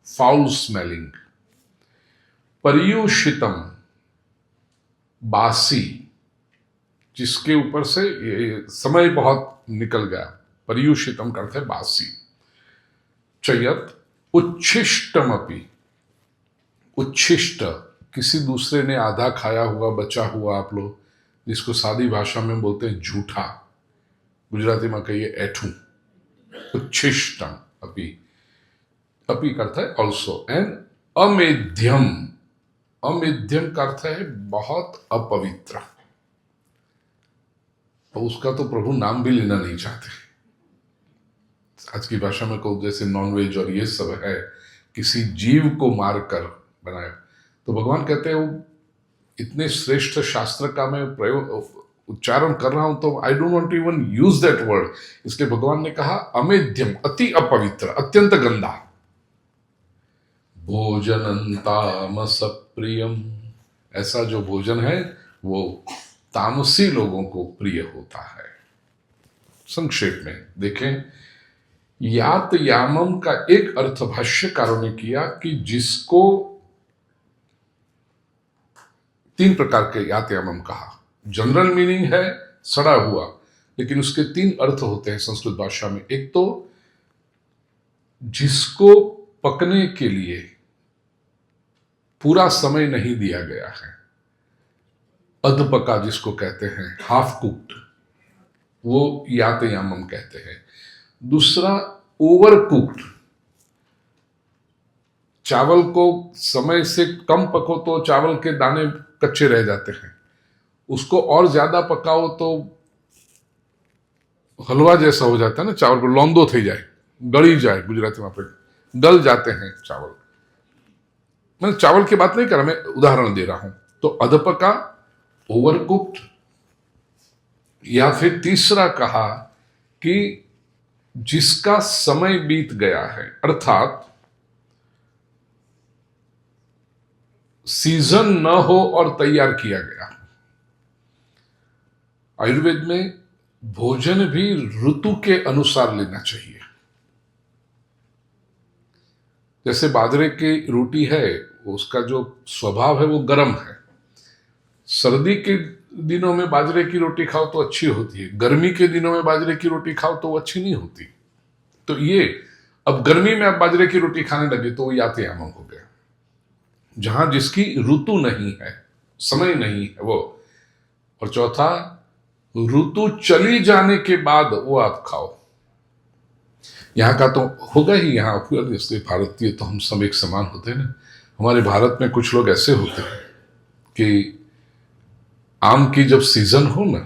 फाउल स्मेलिंग। पर्युषितम, बासी, जिसके ऊपर से समय बहुत निकल गया। पर्युषितम का अर्थ है बासी। चयत उच्छिष्टमपि, उच्छिष्ट किसी दूसरे ने आधा खाया हुआ, बचा हुआ, आप लोग जिसको सादी भाषा में बोलते हैं झूठा, गुजराती में कहिए एठू। उच्छिष्टम अपि, अपि का अर्थ है ऑल्सो। एंड अमेध्यम, अमेध्यम का अर्थ है बहुत अपवित्र। तो उसका तो प्रभु नाम भी लेना नहीं चाहते। आज की भाषा में कहूं जैसे नॉनवेज और ये सब है, किसी जीव को मारकर बनाया, तो भगवान कहते हैं वो इतने श्रेष्ठ शास्त्र का मैं प्रयोग उच्चारण कर रहा हूं तो I don't want to even use that word. इसलिए भगवान ने कहा अमेध्यम, अति अपवित्र, अत्यंत गंदा। भोजनं तामस प्रियम, ऐसा जो भोजन है वो तामसी लोगों को प्रिय होता है। संक्षेप में देखें, यातयामम का एक अर्थ भाष्यकारों ने किया कि जिसको 3 प्रकार के यातयामम कहा। जनरल मीनिंग है सड़ा हुआ, लेकिन उसके 3 अर्थ होते हैं संस्कृत भाषा में। एक तो जिसको पकने के लिए पूरा समय नहीं दिया गया है, अधपका जिसको कहते हैं, हाफ कुक्ड, वो यातयामम कहते हैं। दूसरा ओवर कुक्ड, चावल को समय से कम पको तो चावल के दाने कच्चे रह जाते हैं, उसको और ज्यादा पकाओ तो हलवा जैसा हो जाता है ना, चावल को लौंदो थी जाए, गली जाए, गुजराती में गल जाते हैं चावल। मैं चावल की बात नहीं कर रहा, मैं उदाहरण दे रहा हूं। तो अधपका, ओवर कुक्ड, या फिर तीसरा कहा कि जिसका समय बीत गया है, अर्थात सीजन न हो और तैयार किया गया। आयुर्वेद में भोजन भी ऋतु के अनुसार लेना चाहिए। जैसे बाजरे की रोटी है, उसका जो स्वभाव है वो गर्म है। सर्दी के दिनों में बाजरे की रोटी खाओ तो अच्छी होती है, गर्मी के दिनों में बाजरे की रोटी खाओ तो वो अच्छी नहीं होती। तो ये अब गर्मी में आप बाजरे की रोटी खाने लगे तो वो यातयामम हो गया। जहां जिसकी ऋतु नहीं है, समय नहीं है वो। और चौथा, ऋतु चली जाने के बाद वो आप खाओ। यहाँ का तो होगा ही, यहाँ इसलिए भारतीय तो हम सब एक समान होते हैं ना। हमारे भारत में कुछ लोग ऐसे होते हैं कि आम की जब सीजन हो ना,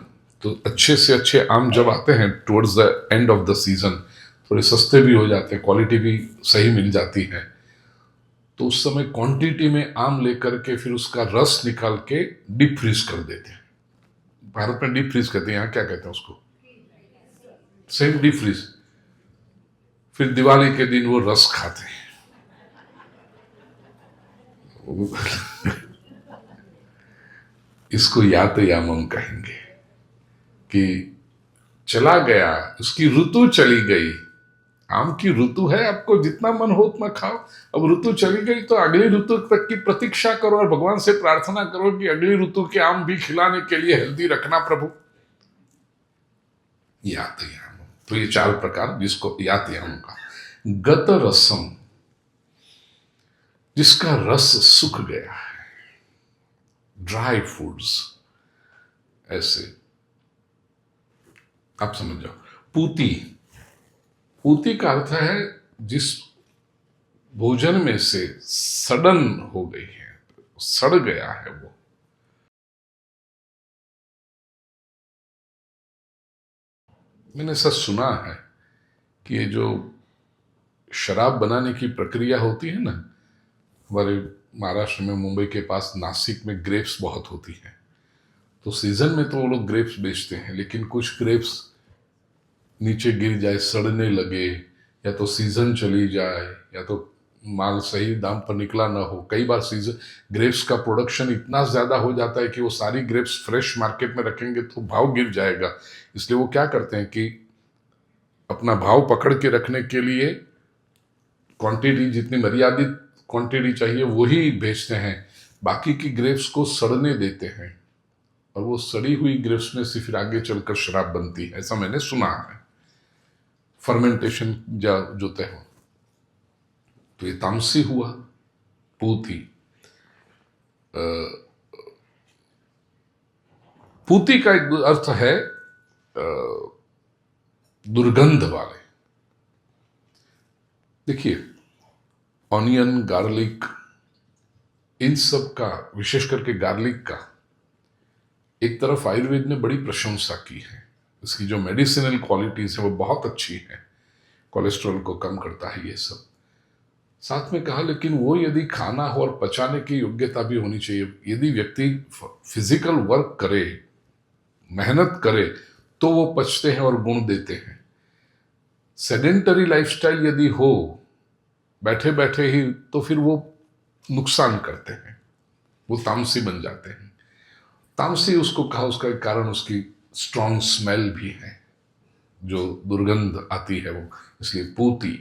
तो अच्छे से अच्छे आम जब आते हैं towards the end of the season, थोड़े सस्ते भी हो जाते हैं, क्वालिटी भी सही मिल जाती है, तो उस समय क्वांटिटी में आम लेकर के फिर उसका रस निकाल के डीप फ्रीज कर देते हैं। भारत में डीप फ्रीज कहते हैं, यहाँ क्या कहते हैं उसको? Same deep freeze. फिर दिवाली के दिन वो रस खाते हैं। इसको यातयामम कहेंगे कि चला गया, उसकी ऋतु चली गई। आम की ऋतु है, आपको जितना मन हो उतना खाओ। अब ऋतु चली गई तो अगली ऋतु तक की प्रतीक्षा करो और भगवान से प्रार्थना करो कि अगली ऋतु के आम भी खिलाने के लिए हेल्दी रखना प्रभु। यातयामम। तो ये 4 प्रकार जिसको यातयामम का। गत रसम, जिसका रस सूख गया है, ड्राई फूड्स, ऐसे आप समझ जाओ। पूती, पूती का अर्थ है जिस भोजन में से सड़न हो गई है, सड़ गया है वो। मैंने ऐसा सुना है कि ये जो शराब बनाने की प्रक्रिया होती है ना, हमारे महाराष्ट्र में, मुंबई के पास नासिक में ग्रेप्स बहुत होती हैं। तो सीजन में तो वो लोग ग्रेप्स बेचते हैं, लेकिन कुछ ग्रेप्स नीचे गिर जाए, सड़ने लगे, या तो सीजन चली जाए, या तो माल सही दाम पर निकला ना हो। कई बार सीजन ग्रेप्स का प्रोडक्शन इतना ज्यादा हो जाता है कि वो सारी ग्रेप्स फ्रेश मार्केट में रखेंगे तो भाव गिर जाएगा। इसलिए वो क्या करते हैं कि अपना भाव पकड़ के रखने के लिए क्वांटिटी, जितनी मर्यादित क्वांटिटी चाहिए वही बेचते हैं, बाकी की ग्रेप्स को सड़ने देते हैं, और वो सड़ी हुई ग्रेप्स में से फिर आगे चलकर शराब बनती है, ऐसा मैंने सुना है। फर्मेंटेशन जो तय हो। तो ये तामसी हुआ, पूती। पूती का एक अर्थ है दुर्गंध वाले। देखिए, ऑनियन, गार्लिक, इन सब का, विशेष करके गार्लिक का, एक तरफ आयुर्वेद ने बड़ी प्रशंसा की है। इसकी जो मेडिसिनल क्वालिटीज है वो बहुत अच्छी है, कोलेस्ट्रॉल को कम करता है ये सब। साथ में कहा लेकिन वो यदि खाना हो और पचाने की योग्यता भी होनी चाहिए। यदि व्यक्ति फिजिकल वर्क करे, मेहनत करे, तो वो पचते हैं और गुण देते हैं। सेडेंटरी लाइफस्टाइल यदि हो, बैठे बैठे ही, तो फिर वो नुकसान करते हैं, वो तामसी बन जाते हैं। तामसी उसको कहा, उसका एक कारण उसकी स्ट्रॉन्ग स्मेल भी है, जो दुर्गंध आती है वो, इसलिए पूती।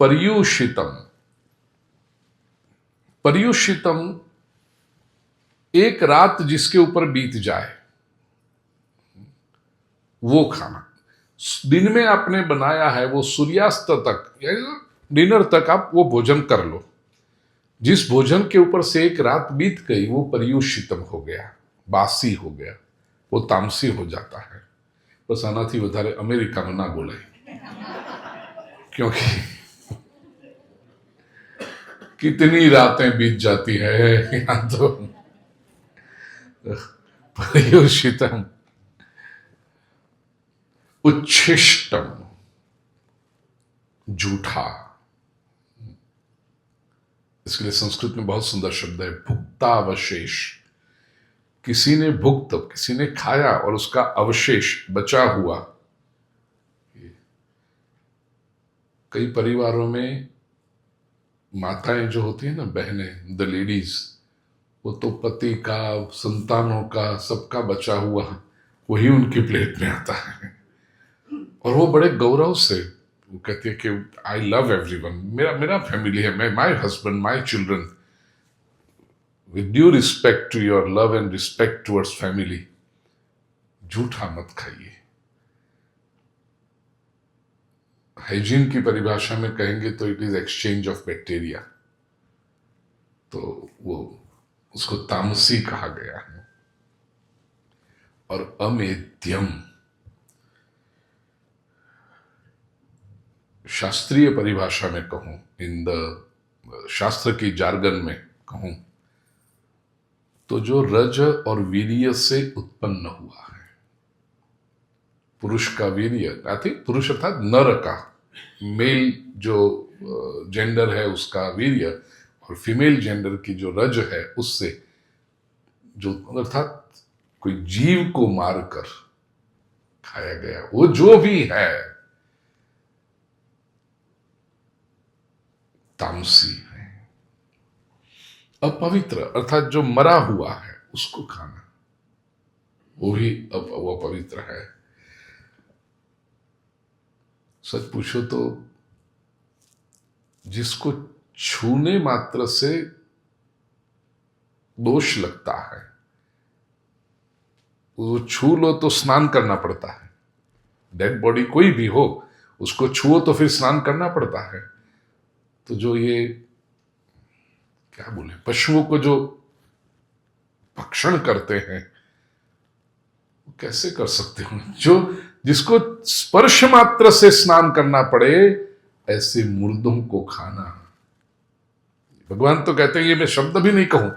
पर्युषितम, पर्युषितम एक रात जिसके ऊपर बीत जाए वो खाना। दिन में आपने बनाया है वो सूर्यास्त तक, डिनर तक आप वो भोजन कर लो। जिस भोजन के ऊपर से एक रात बीत गई वो पर्युषितम हो गया, बासी हो गया, वो तामसी हो जाता है। बस आनाथी वधारे अमेरिका में ना बोले, क्योंकि कितनी रातें बीत जाती है यहां तो। पर्युषितम, उच्छिष्टम, झूठा। इसके लिए संस्कृत में बहुत सुंदर शब्द है, भुक्तावशेष। किसी ने भुक्त, किसी ने खाया और उसका अवशेष बचा हुआ। कई परिवारों में माताएं जो होती है ना, बहनें, द लेडीज, वो तो पति का, संतानों का, सबका बचा हुआ वही उनकी प्लेट में आता है, और वो बड़े गौरव से वो कहती है कि आई लव एवरीवन, मेरा मेरा फैमिली है, मैं, my husband, my children, with due respect to your love and respect towards family, झूठा मत खाइए। हाइजीन की परिभाषा में कहेंगे तो it is exchange of bacteria, तो वो उसको तामसी कहा गया है। और अमेध्यम, शास्त्रीय परिभाषा में कहूं, इन द शास्त्र की जार्गन में कहूं, तो जो रज और वीर्य से उत्पन्न हुआ है, पुरुष का वीर्य, आई थिंक पुरुष अर्थात नर का, मेल जो जेंडर है उसका वीर्य, और फीमेल जेंडर की जो रज है उससे, जो अर्थात कोई जीव को मारकर खाया गया, वो जो भी है तामसी है। अपवित्र अर्थात जो मरा हुआ है उसको खाना, वो भी वो अपवित्र है। सच पूछो तो जिसको छूने मात्र से दोष लगता है, वो छू लो तो स्नान करना पड़ता है। डेड बॉडी कोई भी हो, उसको छुओ तो फिर स्नान करना पड़ता है। तो जो ये क्या बोले, पशुओं को जो भक्षण करते हैं, वो कैसे कर सकते हो? जो जिसको स्पर्श मात्र से स्नान करना पड़े, ऐसे मुर्दों को खाना। भगवान तो कहते हैं, ये मैं शब्द भी नहीं कहूं,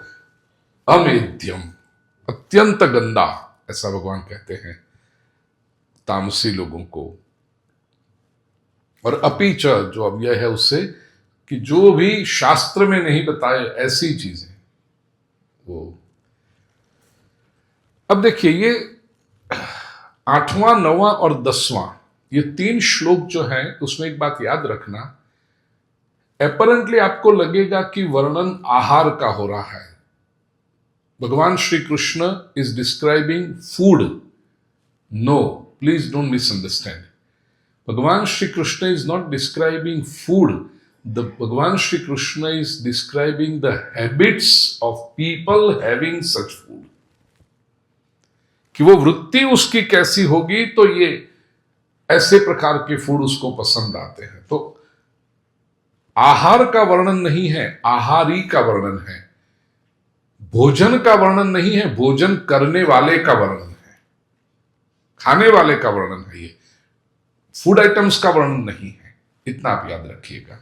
अमेध्यम, अत्यंत गंदा, ऐसा भगवान कहते हैं तामसी लोगों को। और अपीच जो अव्यय है उससे, कि जो भी शास्त्र में नहीं बताए ऐसी चीजें वो। अब देखिए, ये 8वां, 9वां और 10वां, ये 3 श्लोक जो हैं, उसमें एक बात याद रखना, अपरेंटली आपको लगेगा कि वर्णन आहार का हो रहा है। Bhagwan Shri Krishna is describing food. No, please don't misunderstand. Bhagwan Shri Krishna is not describing food. Bhagwan Shri Krishna is describing the habits of people having such food, कि वो वृत्ति उसकी कैसी होगी, तो ये ऐसे प्रकार के फूड उसको पसंद आते हैं। तो आहार का वर्णन नहीं है, आहारी का वर्णन है। भोजन का वर्णन नहीं है, भोजन करने वाले का वर्णन है, खाने वाले का वर्णन है। ये फूड आइटम्स का वर्णन नहीं है, इतना आप याद रखिएगा।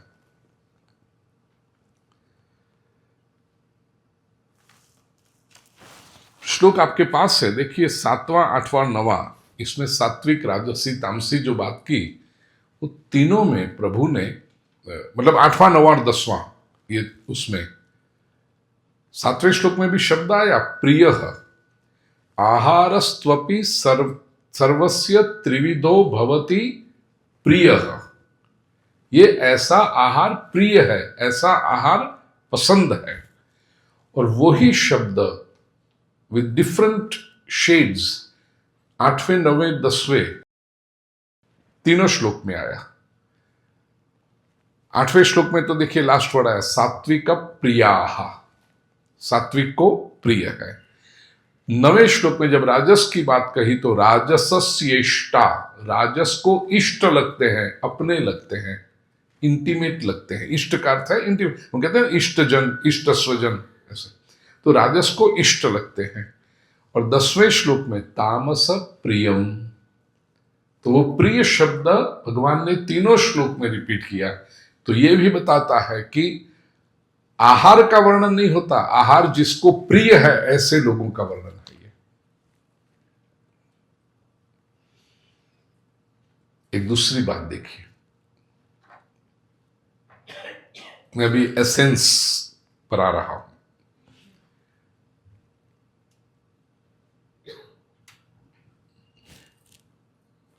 श्लोक आपके पास है, देखिए 7वां, 8वां, 9वां, इसमें सात्विक, राजसी, तामसी जो बात की, वो तीनों में प्रभु ने, मतलब 8वां, 9वां और 10वां, ये उसमें 7वें श्लोक में भी शब्द आया प्रिय। आहारस्त्वपि सर्वस्य त्रिविधो भवति प्रिय। ये ऐसा आहार प्रिय है, ऐसा आहार पसंद है। और वही शब्द विद डिफरेंट शेड्स 8वें, 9वें, 10वें तीनों श्लोक में आया। 8वें श्लोक में तो देखिए लास्ट वर्ड आया सात्विक प्रियाः, सात्विक को प्रिय है। 9वें श्लोक में जब राजस की बात कही तो राजसस्येष्टा, राजस को इष्ट लगते हैं, अपने लगते हैं, इंटीमेट लगते हैं। इष्ट का अर्थ है इंटीमेट, वो कहते हैं इष्ट जन, इष्ट स्वजन, ऐसे। तो राजस को इष्ट लगते हैं। और 10वें श्लोक में तामस प्रियम, तो वो प्रिय शब्द भगवान ने तीनों श्लोक में रिपीट किया। तो ये भी बताता है कि आहार का वर्णन नहीं होता, आहार जिसको प्रिय है ऐसे लोगों का वर्णन है। ये एक दूसरी बात देखिए, मैं अभी एसेंस पर आ रहा हूं।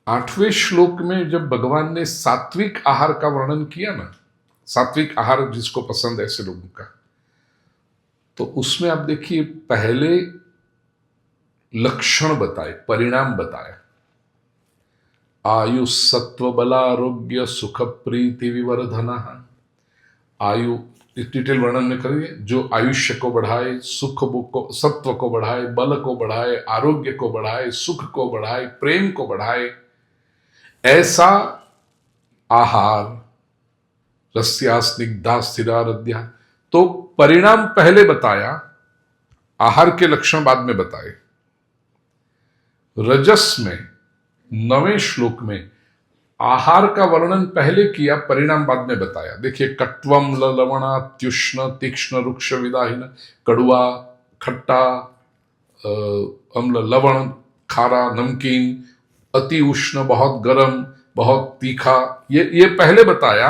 आठवें श्लोक में जब भगवान ने सात्विक आहार का वर्णन किया ना, सात्विक आहार जिसको पसंद है ऐसे लोगों का, तो उसमें आप देखिए पहले लक्षण बताए, परिणाम बताया। आयु सत्व बलारोग्य सुख प्रीति विवर्धन, आयु, इस डिटेल वर्णन में करेंगे, जो आयुष्य को बढ़ाए, सुख को, सत्व को बढ़ाए, बल को बढ़ाए, आरोग्य को बढ़ाए, सुख को बढ़ाए, प्रेम को बढ़ाए, ऐसा आहार, रस्या स्निग्धा स्थिरारध्या। तो परिणाम पहले बताया, आहार के लक्षण बाद में बताए। रजस में 9वें श्लोक में आहार का वर्णन पहले किया, परिणाम बाद में बताया। देखिए, कट्वम लवणा त्युष्ण तीक्ष्ण रुक्ष विदाहीन, कड़ुआ, खट्टा, अम्ल, लवण, खारा, नमकीन, अति उष्ण, बहुत गर्म, बहुत तीखा, ये पहले बताया।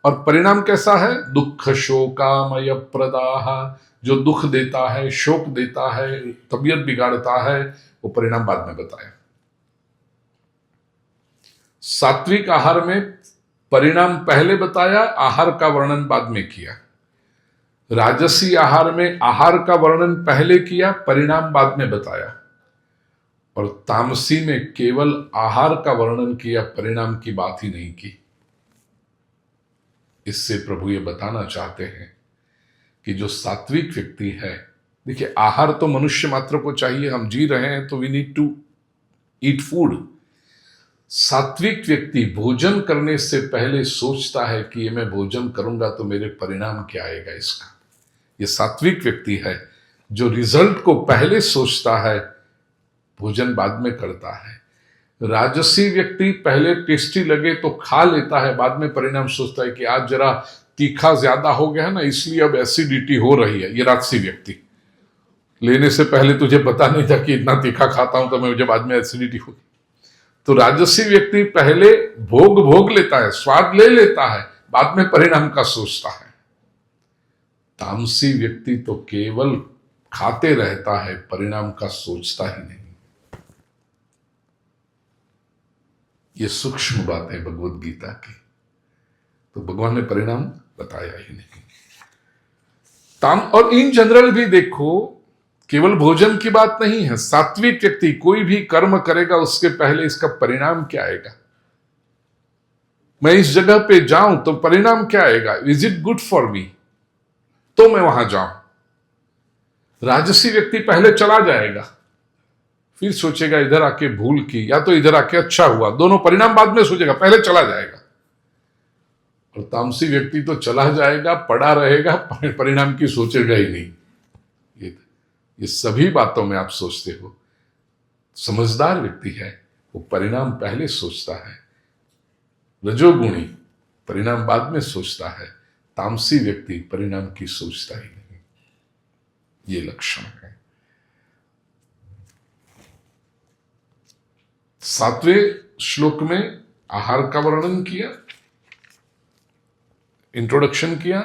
और परिणाम कैसा है? दुख शोकामय प्रदाह, जो दुख देता है, शोक देता है, तबीयत बिगाड़ता है, वो परिणाम बाद में बताया। सात्विक आहार में परिणाम पहले बताया, आहार का वर्णन बाद में किया। राजसी आहार में आहार का वर्णन पहले किया, परिणाम बाद में बताया। और तामसी में केवल आहार का वर्णन किया, परिणाम की बात ही नहीं की। इससे प्रभु ये बताना चाहते हैं कि जो सात्विक व्यक्ति है, देखिए आहार तो मनुष्य मात्र को चाहिए, हम जी रहे हैं तो we need to eat food. सात्विक व्यक्ति भोजन करने से पहले सोचता है कि ये मैं भोजन करूंगा तो मेरे परिणाम क्या आएगा इसका। ये सात्विक व्यक्ति है जो रिजल्ट को पहले सोचता है, भोजन बाद में करता है। राजसी व्यक्ति पहले टेस्टी लगे तो खा लेता है, बाद में परिणाम सोचता है कि आज जरा तीखा ज्यादा हो गया है ना, इसलिए अब एसिडिटी हो रही है। ये राजसी व्यक्ति, लेने से पहले तुझे पता नहीं था कि इतना तीखा खाता हूं तो मुझे बाद में एसिडिटी होगी। तो राजसी व्यक्ति पहले भोग लेता है, स्वाद ले लेता है, बाद में परिणाम का सोचता है। तामसी व्यक्ति तो केवल खाते रहता है, परिणाम का सोचता ही नहीं। ये सूक्ष्म बात है भगवत गीता की। तो भगवान ने परिणाम बताया ही नहीं। और इन जनरल भी देखो, केवल भोजन की बात नहीं है। सात्विक व्यक्ति कोई भी कर्म करेगा, उसके पहले इसका परिणाम क्या आएगा। मैं इस जगह पे जाऊं तो परिणाम क्या आएगा, is it good for me, तो मैं वहां जाऊं। राजसी व्यक्ति पहले चला जाएगा, फिर सोचेगा इधर आके भूल की, या तो इधर आके अच्छा हुआ, दोनों परिणाम बाद में सोचेगा, पहले चला जाएगा। और तामसी व्यक्ति तो चला जाएगा, पड़ा रहेगा, परिणाम की सोचेगा ही नहीं। ये सभी बातों में आप सोचते हो। समझदार व्यक्ति है, वो परिणाम पहले सोचता है। रजोगुणी परिणाम बाद में सोचता है। तामसी व्यक्ति परिणाम की सोचता ही नहीं। ये लक्षण है। 7वें श्लोक में आहार का वर्णन किया, इंट्रोडक्शन किया।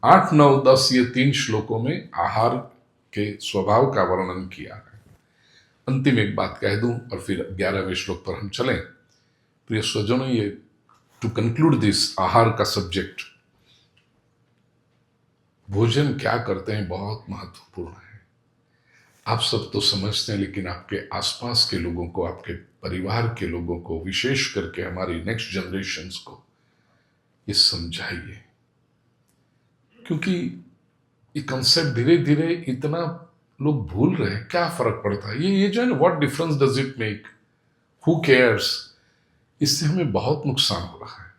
8, 9, 10 ये 3 श्लोकों में आहार के स्वभाव का वर्णन किया है। अंतिम एक बात कह दूं और फिर 11वें श्लोक पर हम चलें। प्रिय स्वजनों, ये टू कंक्लूड दिस आहार का सब्जेक्ट, भोजन क्या करते हैं बहुत महत्वपूर्ण है। आप सब तो समझते हैं, लेकिन आपके आसपास के लोगों को, आपके परिवार के लोगों को, विशेष करके हमारी नेक्स्ट जनरेशन्स को ये समझाइए, क्योंकि ये कंसेप्ट धीरे धीरे इतना लोग भूल रहे हैं। क्या फर्क पड़ता है, ये जो है ना, what difference does it make, who cares, इससे हमें बहुत नुकसान हो रहा है।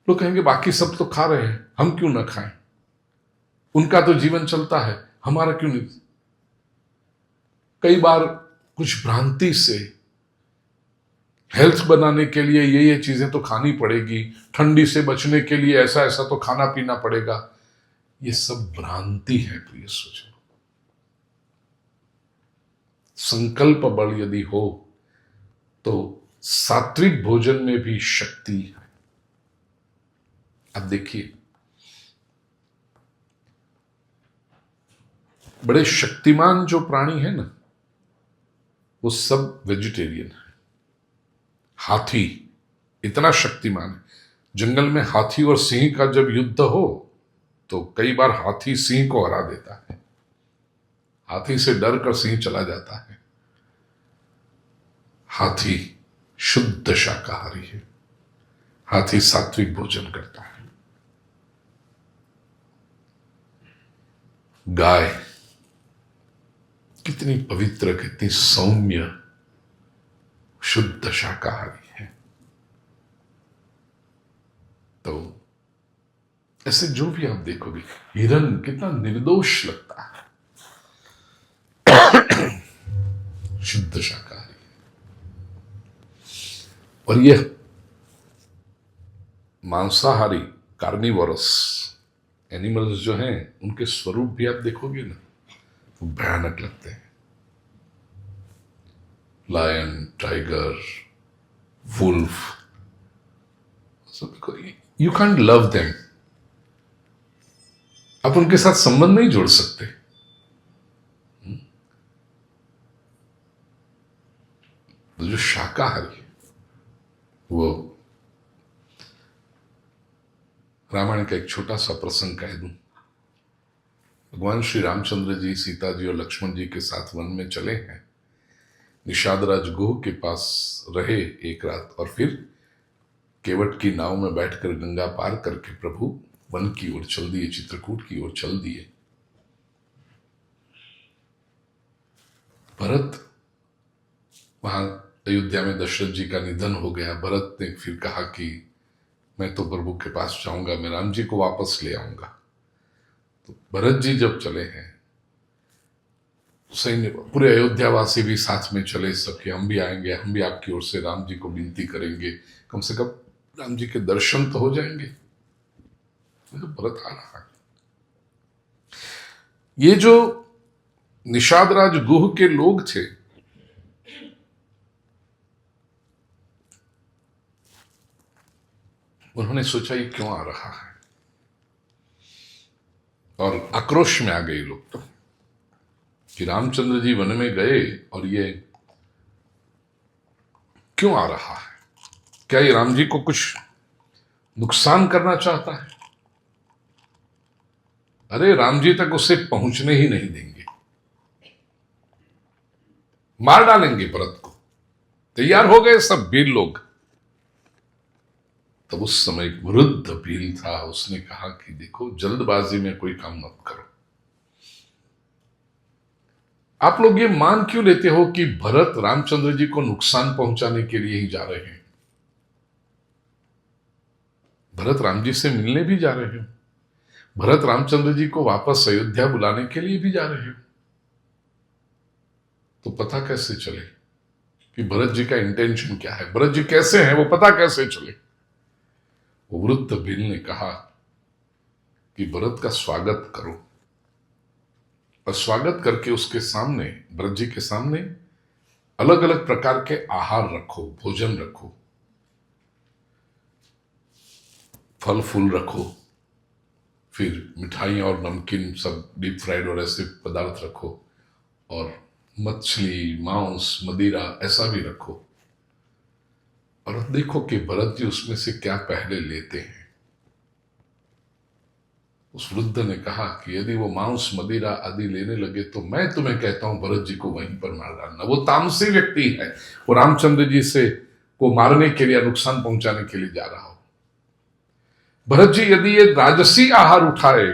लोग कहेंगे बाकी सब तो खा रहे हैं, हम क्यों ना खाएं, उनका तो जीवन चलता है, हमारा क्यों नहीं। कई बार कुछ भ्रांति से हेल्थ बनाने के लिए ये चीजें तो खानी पड़ेगी, ठंडी से बचने के लिए ऐसा ऐसा तो खाना पीना पड़ेगा, ये सब भ्रांति है। प्रिय सोचो, संकल्प बल यदि हो तो सात्विक भोजन में भी शक्ति है। अब देखिए, बड़े शक्तिमान जो प्राणी है ना, वो सब वेजिटेरियन है। हाथी इतना शक्तिमान है, जंगल में हाथी और सिंह का जब युद्ध हो तो कई बार हाथी सिंह को हरा देता है। हाथी से डर कर सिंह चला जाता है। हाथी शुद्ध शाकाहारी है, हाथी सात्विक भोजन करता है। गाय कितनी पवित्र, कितनी सौम्य, शुद्ध शाकाहारी है। तो ऐसे जो भी आप देखोगे, हिरन कितना निर्दोष लगता है, शुद्ध शाकाहारी। और यह मांसाहारी कार्निवोरस एनिमल्स जो हैं, उनके स्वरूप भी आप देखोगे ना, तो भयानक लगते हैं। Lion, tiger, wolf, you can't love them. आप उनके साथ संबंध नहीं जोड़ सकते। तो जो शाकाहारी है, वो रामायण का एक छोटा सा प्रसंग कह दूं। भगवान श्री रामचंद्र जी सीता जी और लक्ष्मण जी के साथ वन में चले हैं। निषाद राज गुह के पास रहे एक रात, और फिर केवट की नाव में बैठकर गंगा पार करके प्रभु वन की ओर चल दिए, चित्रकूट की ओर चल दिए। भरत, वहां अयोध्या में दशरथ जी का निधन हो गया। भरत ने फिर कहा कि मैं तो प्रभु के पास जाऊंगा, मैं राम जी को वापस ले आऊंगा। तो भरत जी जब चले हैं, सैन्य पूरे अयोध्यावासी भी साथ में चले, सके हम भी आएंगे, हम भी आपकी ओर से राम जी को विनती करेंगे, कम से कम राम जी के दर्शन तो हो जाएंगे। तो भरत आ रहा है। ये जो निषाद राज गुह के लोग थे, उन्होंने सोचा ये क्यों आ रहा है, और आक्रोश में आ गए लोग तो कि रामचंद्र जी वन में गए और ये क्यों आ रहा है? क्या ये राम जी को कुछ नुकसान करना चाहता है? अरे राम जी तक उसे पहुंचने ही नहीं देंगे, मार डालेंगे भरत को। तैयार हो गए सब वीर लोग। तब उस समय एक वृद्ध भील था, उसने कहा कि देखो, जल्दबाजी में कोई काम मत करो। आप लोग ये मान क्यों लेते हो कि भरत रामचंद्र जी को नुकसान पहुंचाने के लिए ही जा रहे हैं? भरत राम जी से मिलने भी जा रहे हैं, भरत रामचंद्र जी को वापस अयोध्या बुलाने के लिए भी जा रहे हैं। तो पता कैसे चले कि भरत जी का इंटेंशन क्या है, भरत जी कैसे हैं, वो पता कैसे चले? वो वृद्ध भील ने कहा कि भरत का स्वागत करो, और स्वागत करके उसके सामने, भरत जी के सामने अलग अलग प्रकार के आहार रखो, भोजन रखो, फल फूल रखो, फिर मिठाई और नमकीन, सब डीप फ्राइड और ऐसे पदार्थ रखो, और मछली, मांस, मदिरा ऐसा भी रखो, और देखो कि भरत जी उसमें से क्या पहले लेते हैं। उस वृद्ध ने कहा कि यदि वो मांस, मदिरा आदि लेने लगे तो मैं तुम्हें कहता हूं भरत जी को वहीं पर मार डालना। वो तामसी व्यक्ति है, वो रामचंद्र जी से को मारने के लिए, नुकसान पहुंचाने के लिए जा रहा हो। भरत जी यदि ये राजसी आहार उठाए,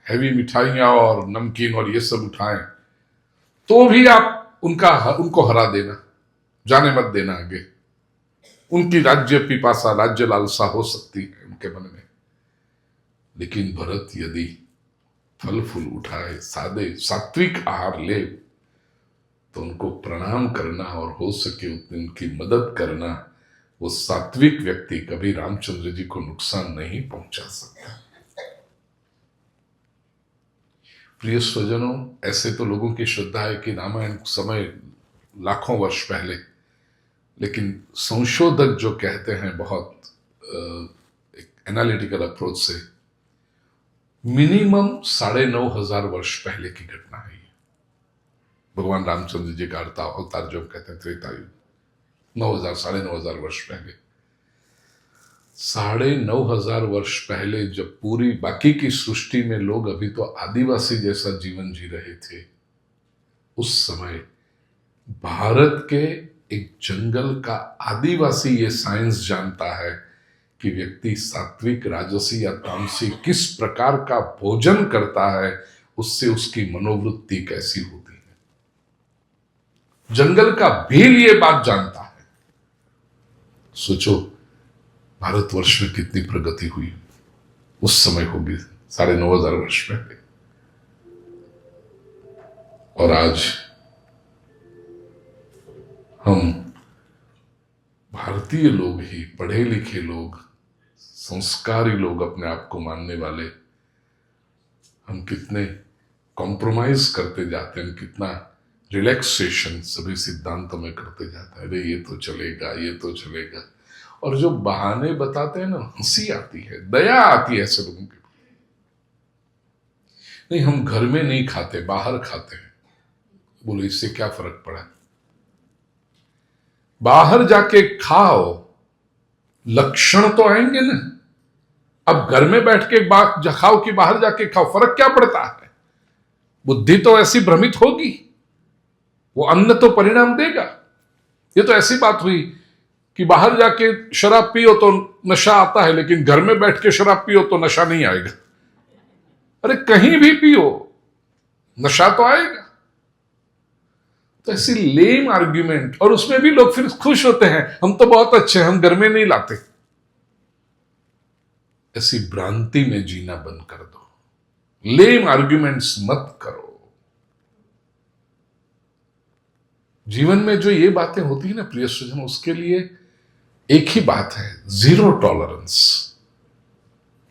हैवी मिठाइयां और नमकीन और ये सब उठाएं, तो भी आप उनको हरा देना, जाने मत देना आगे। उनकी राज्य पिपासा, राज्य लालसा हो सकती है उनके मन में, लेकिन भरत यदि फल फूल उठाए, सादे सात्विक आहार ले, तो उनको प्रणाम करना और हो सके उनकी मदद करना। वो सात्विक व्यक्ति कभी रामचंद्र जी को नुकसान नहीं पहुंचा सकता। प्रिय स्वजनों, ऐसे तो लोगों की श्रद्धा है कि रामायण समय लाखों वर्ष पहले, लेकिन संशोधक जो कहते हैं बहुत एक एनालिटिकल अप्रोच से, मिनिमम 9,500 वर्ष पहले की घटना है ये। भगवान रामचंद्र जी का अवतार जो कहते हैं त्रेतायुग, 9,000 वर्ष पहले। 9,500 वर्ष पहले जब पूरी बाकी की सृष्टि में लोग अभी तो आदिवासी जैसा जीवन जी रहे थे, उस समय भारत के एक जंगल का आदिवासी ये साइंस जानता है कि व्यक्ति सात्विक, राजसी या तामसी किस प्रकार का भोजन करता है उससे उसकी मनोवृत्ति कैसी होती है। जंगल का भील ये बात जानता है। सोचो भारतवर्ष में कितनी प्रगति हुई उस समय, होगी 9,500 वर्ष पहले, और आज हम भारतीय लोग ही, पढ़े लिखे लोग, संस्कारी लोग, अपने आप को मानने वाले, हम कितने कॉम्प्रोमाइज करते जाते हैं, कितना रिलैक्सेशन सभी सिद्धांतों में करते जाते हैं। अरे ये तो चलेगा, ये तो चलेगा। और जो बहाने बताते हैं ना, हंसी आती है, दया आती है ऐसे लोगों की। नहीं, हम घर में नहीं खाते, बाहर खाते हैं। बोलो इससे क्या फर्क पड़ा? बाहर जाके खाओ, लक्षण तो आएंगे ना। अब घर में बैठ के खाओ कि बाहर जाके खाओ, फर्क क्या पड़ता है? बुद्धि तो ऐसी भ्रमित होगी, वो अन्न तो परिणाम देगा। ये तो ऐसी बात हुई कि बाहर जाके शराब पियो तो नशा आता है, लेकिन घर में बैठ के शराब पियो तो नशा नहीं आएगा। अरे कहीं भी पियो, नशा तो आएगा। तो ऐसी लेम आर्ग्यूमेंट, और उसमें भी लोग फिर खुश होते हैं, हम तो बहुत अच्छे हैं, हम घर में नहीं लाते। ऐसी भ्रांति में जीना बंद कर दो, लेम आर्ग्यूमेंट्स मत करो। जीवन में जो ये बातें होती है ना प्रिय स्वजन, उसके लिए एक ही बात है, zero tolerance.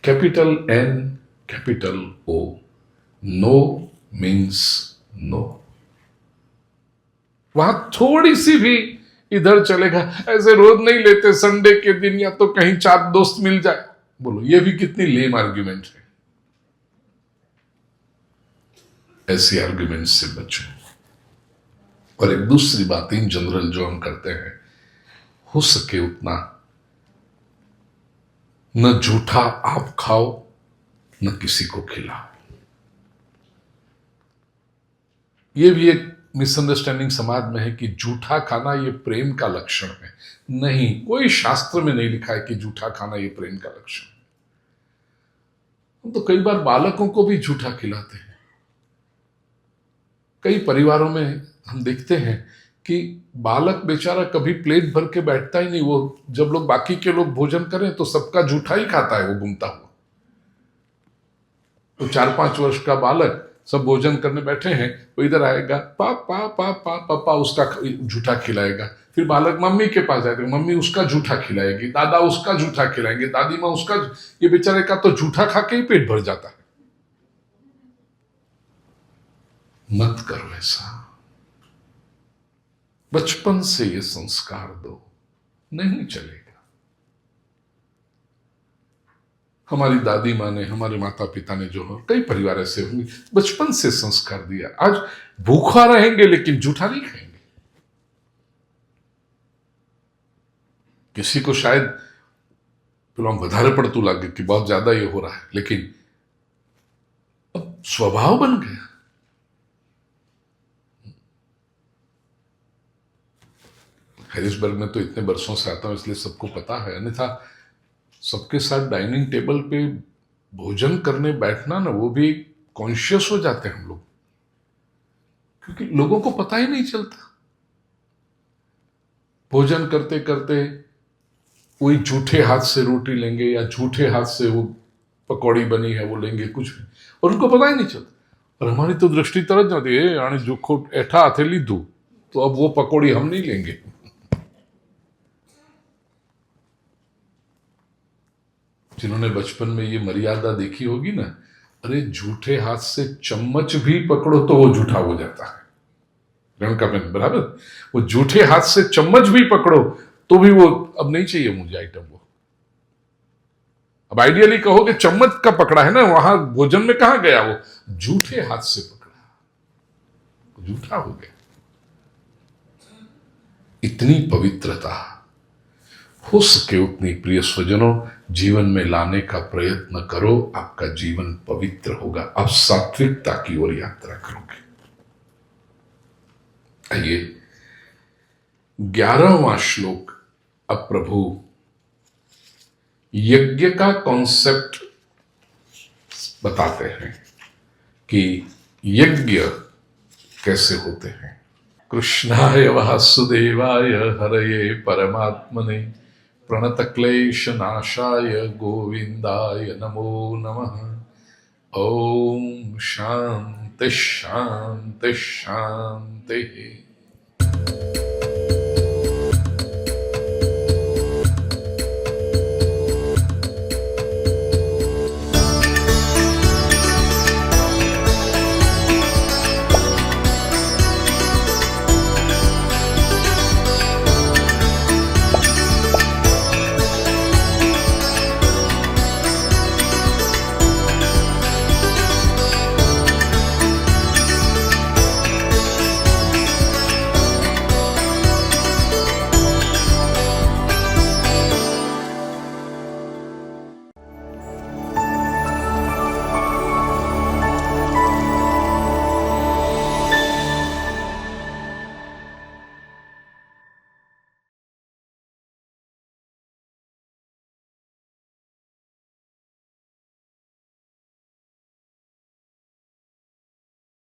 Capital N capital O, no means no. वहां थोड़ी सी भी इधर चलेगा, ऐसे रोज नहीं लेते, संडे के दिन या तो कहीं 4 दोस्त मिल जाए। बोलो ये भी कितनी लेम आर्ग्यूमेंट है। ऐसी आर्ग्यूमेंट से बचो। और एक दूसरी बात इन जनरल जो हम करते हैं, हो सके उतना न झूठा आप खाओ, न किसी को खिलाओ। ये भी एक मिसअंडरस्टैंडिंग समाज में है कि झूठा खाना ये प्रेम का लक्षण है। नहीं, कोई शास्त्र में नहीं लिखा है कि झूठा खाना ये प्रेम का लक्षण है। हम तो कई बार बालकों को भी झूठा खिलाते हैं। कई परिवारों में हम देखते हैं कि बालक बेचारा कभी प्लेट भर के बैठता ही नहीं। वो जब लोग बाकी के लोग भोजन करें तो सबका झूठा ही खाता है, वो घूमता हुआ। तो 4-5 वर्ष का बालक, सब भोजन करने बैठे हैं, वो इधर आएगा, पापा पापा पापा, उसका झूठा खिलाएगा। फिर बालक मम्मी के पास जाएगा, मम्मी उसका झूठा खिलाएगी, दादा उसका झूठा खिलाएंगे, दादी माँ उसका। ये बेचारे का तो झूठा खा के ही पेट भर जाता है। मत करो ऐसा। बचपन से ये संस्कार दो, नहीं चलेगा। हमारी दादी माँ ने, हमारे माता पिता ने, जो कई परिवार ऐसे होंगे, बचपन से संस्कार दिया। आज भूखा रहेंगे लेकिन जूठा नहीं खाएंगे। किसी को शायद વધારે પડતું लागे कि बहुत ज्यादा ये हो रहा है, लेकिन अब स्वभाव बन गया। हैरिसबर्ग में तो इतने वर्षों से आता हूं इसलिए सबको पता है, अन्यथा सबके साथ डाइनिंग टेबल पे भोजन करने बैठना ना, वो भी कॉन्शियस हो जाते हैं हम लोग, क्योंकि लोगों को पता ही नहीं चलता। भोजन करते करते कोई झूठे हाथ से रोटी लेंगे या झूठे हाथ से वो पकौड़ी बनी है वो लेंगे, कुछ भी, और उनको पता ही नहीं चलता। और हमारी तो दृष्टि तरह जाती है, यानी जोखो ऐठा हाथे लीधू तो अब वो पकौड़ी हम नहीं लेंगे। जिन्होंने बचपन में ये मर्यादा देखी होगी ना, अरे झूठे हाथ से चम्मच भी पकड़ो तो वो झूठा हो जाता है। बराबर, वो झूठे हाथ से चम्मच भी पकड़ो तो भी वो अब नहीं चाहिए मुझे आइटम। वो अब आइडियली कहो कि चम्मच का पकड़ा है ना, वहां भोजन में कहां गया, वो झूठे हाथ से पकड़ा, झूठा हो गया। इतनी पवित्रता हो सके उतनी प्रिय स्वजनों जीवन में लाने का प्रयत्न करो। आपका जीवन पवित्र होगा, आप सात्विकता की ओर यात्रा करोगे। आइए 11वां श्लोक। अब प्रभु यज्ञ का कॉन्सेप्ट बताते हैं कि यज्ञ कैसे होते हैं। कृष्णाय वासुदेवाय हरये परमात्मने प्रणतक्लेश नाशाय गोविंदाय नमो नमः। ओम शांति शांति शांति।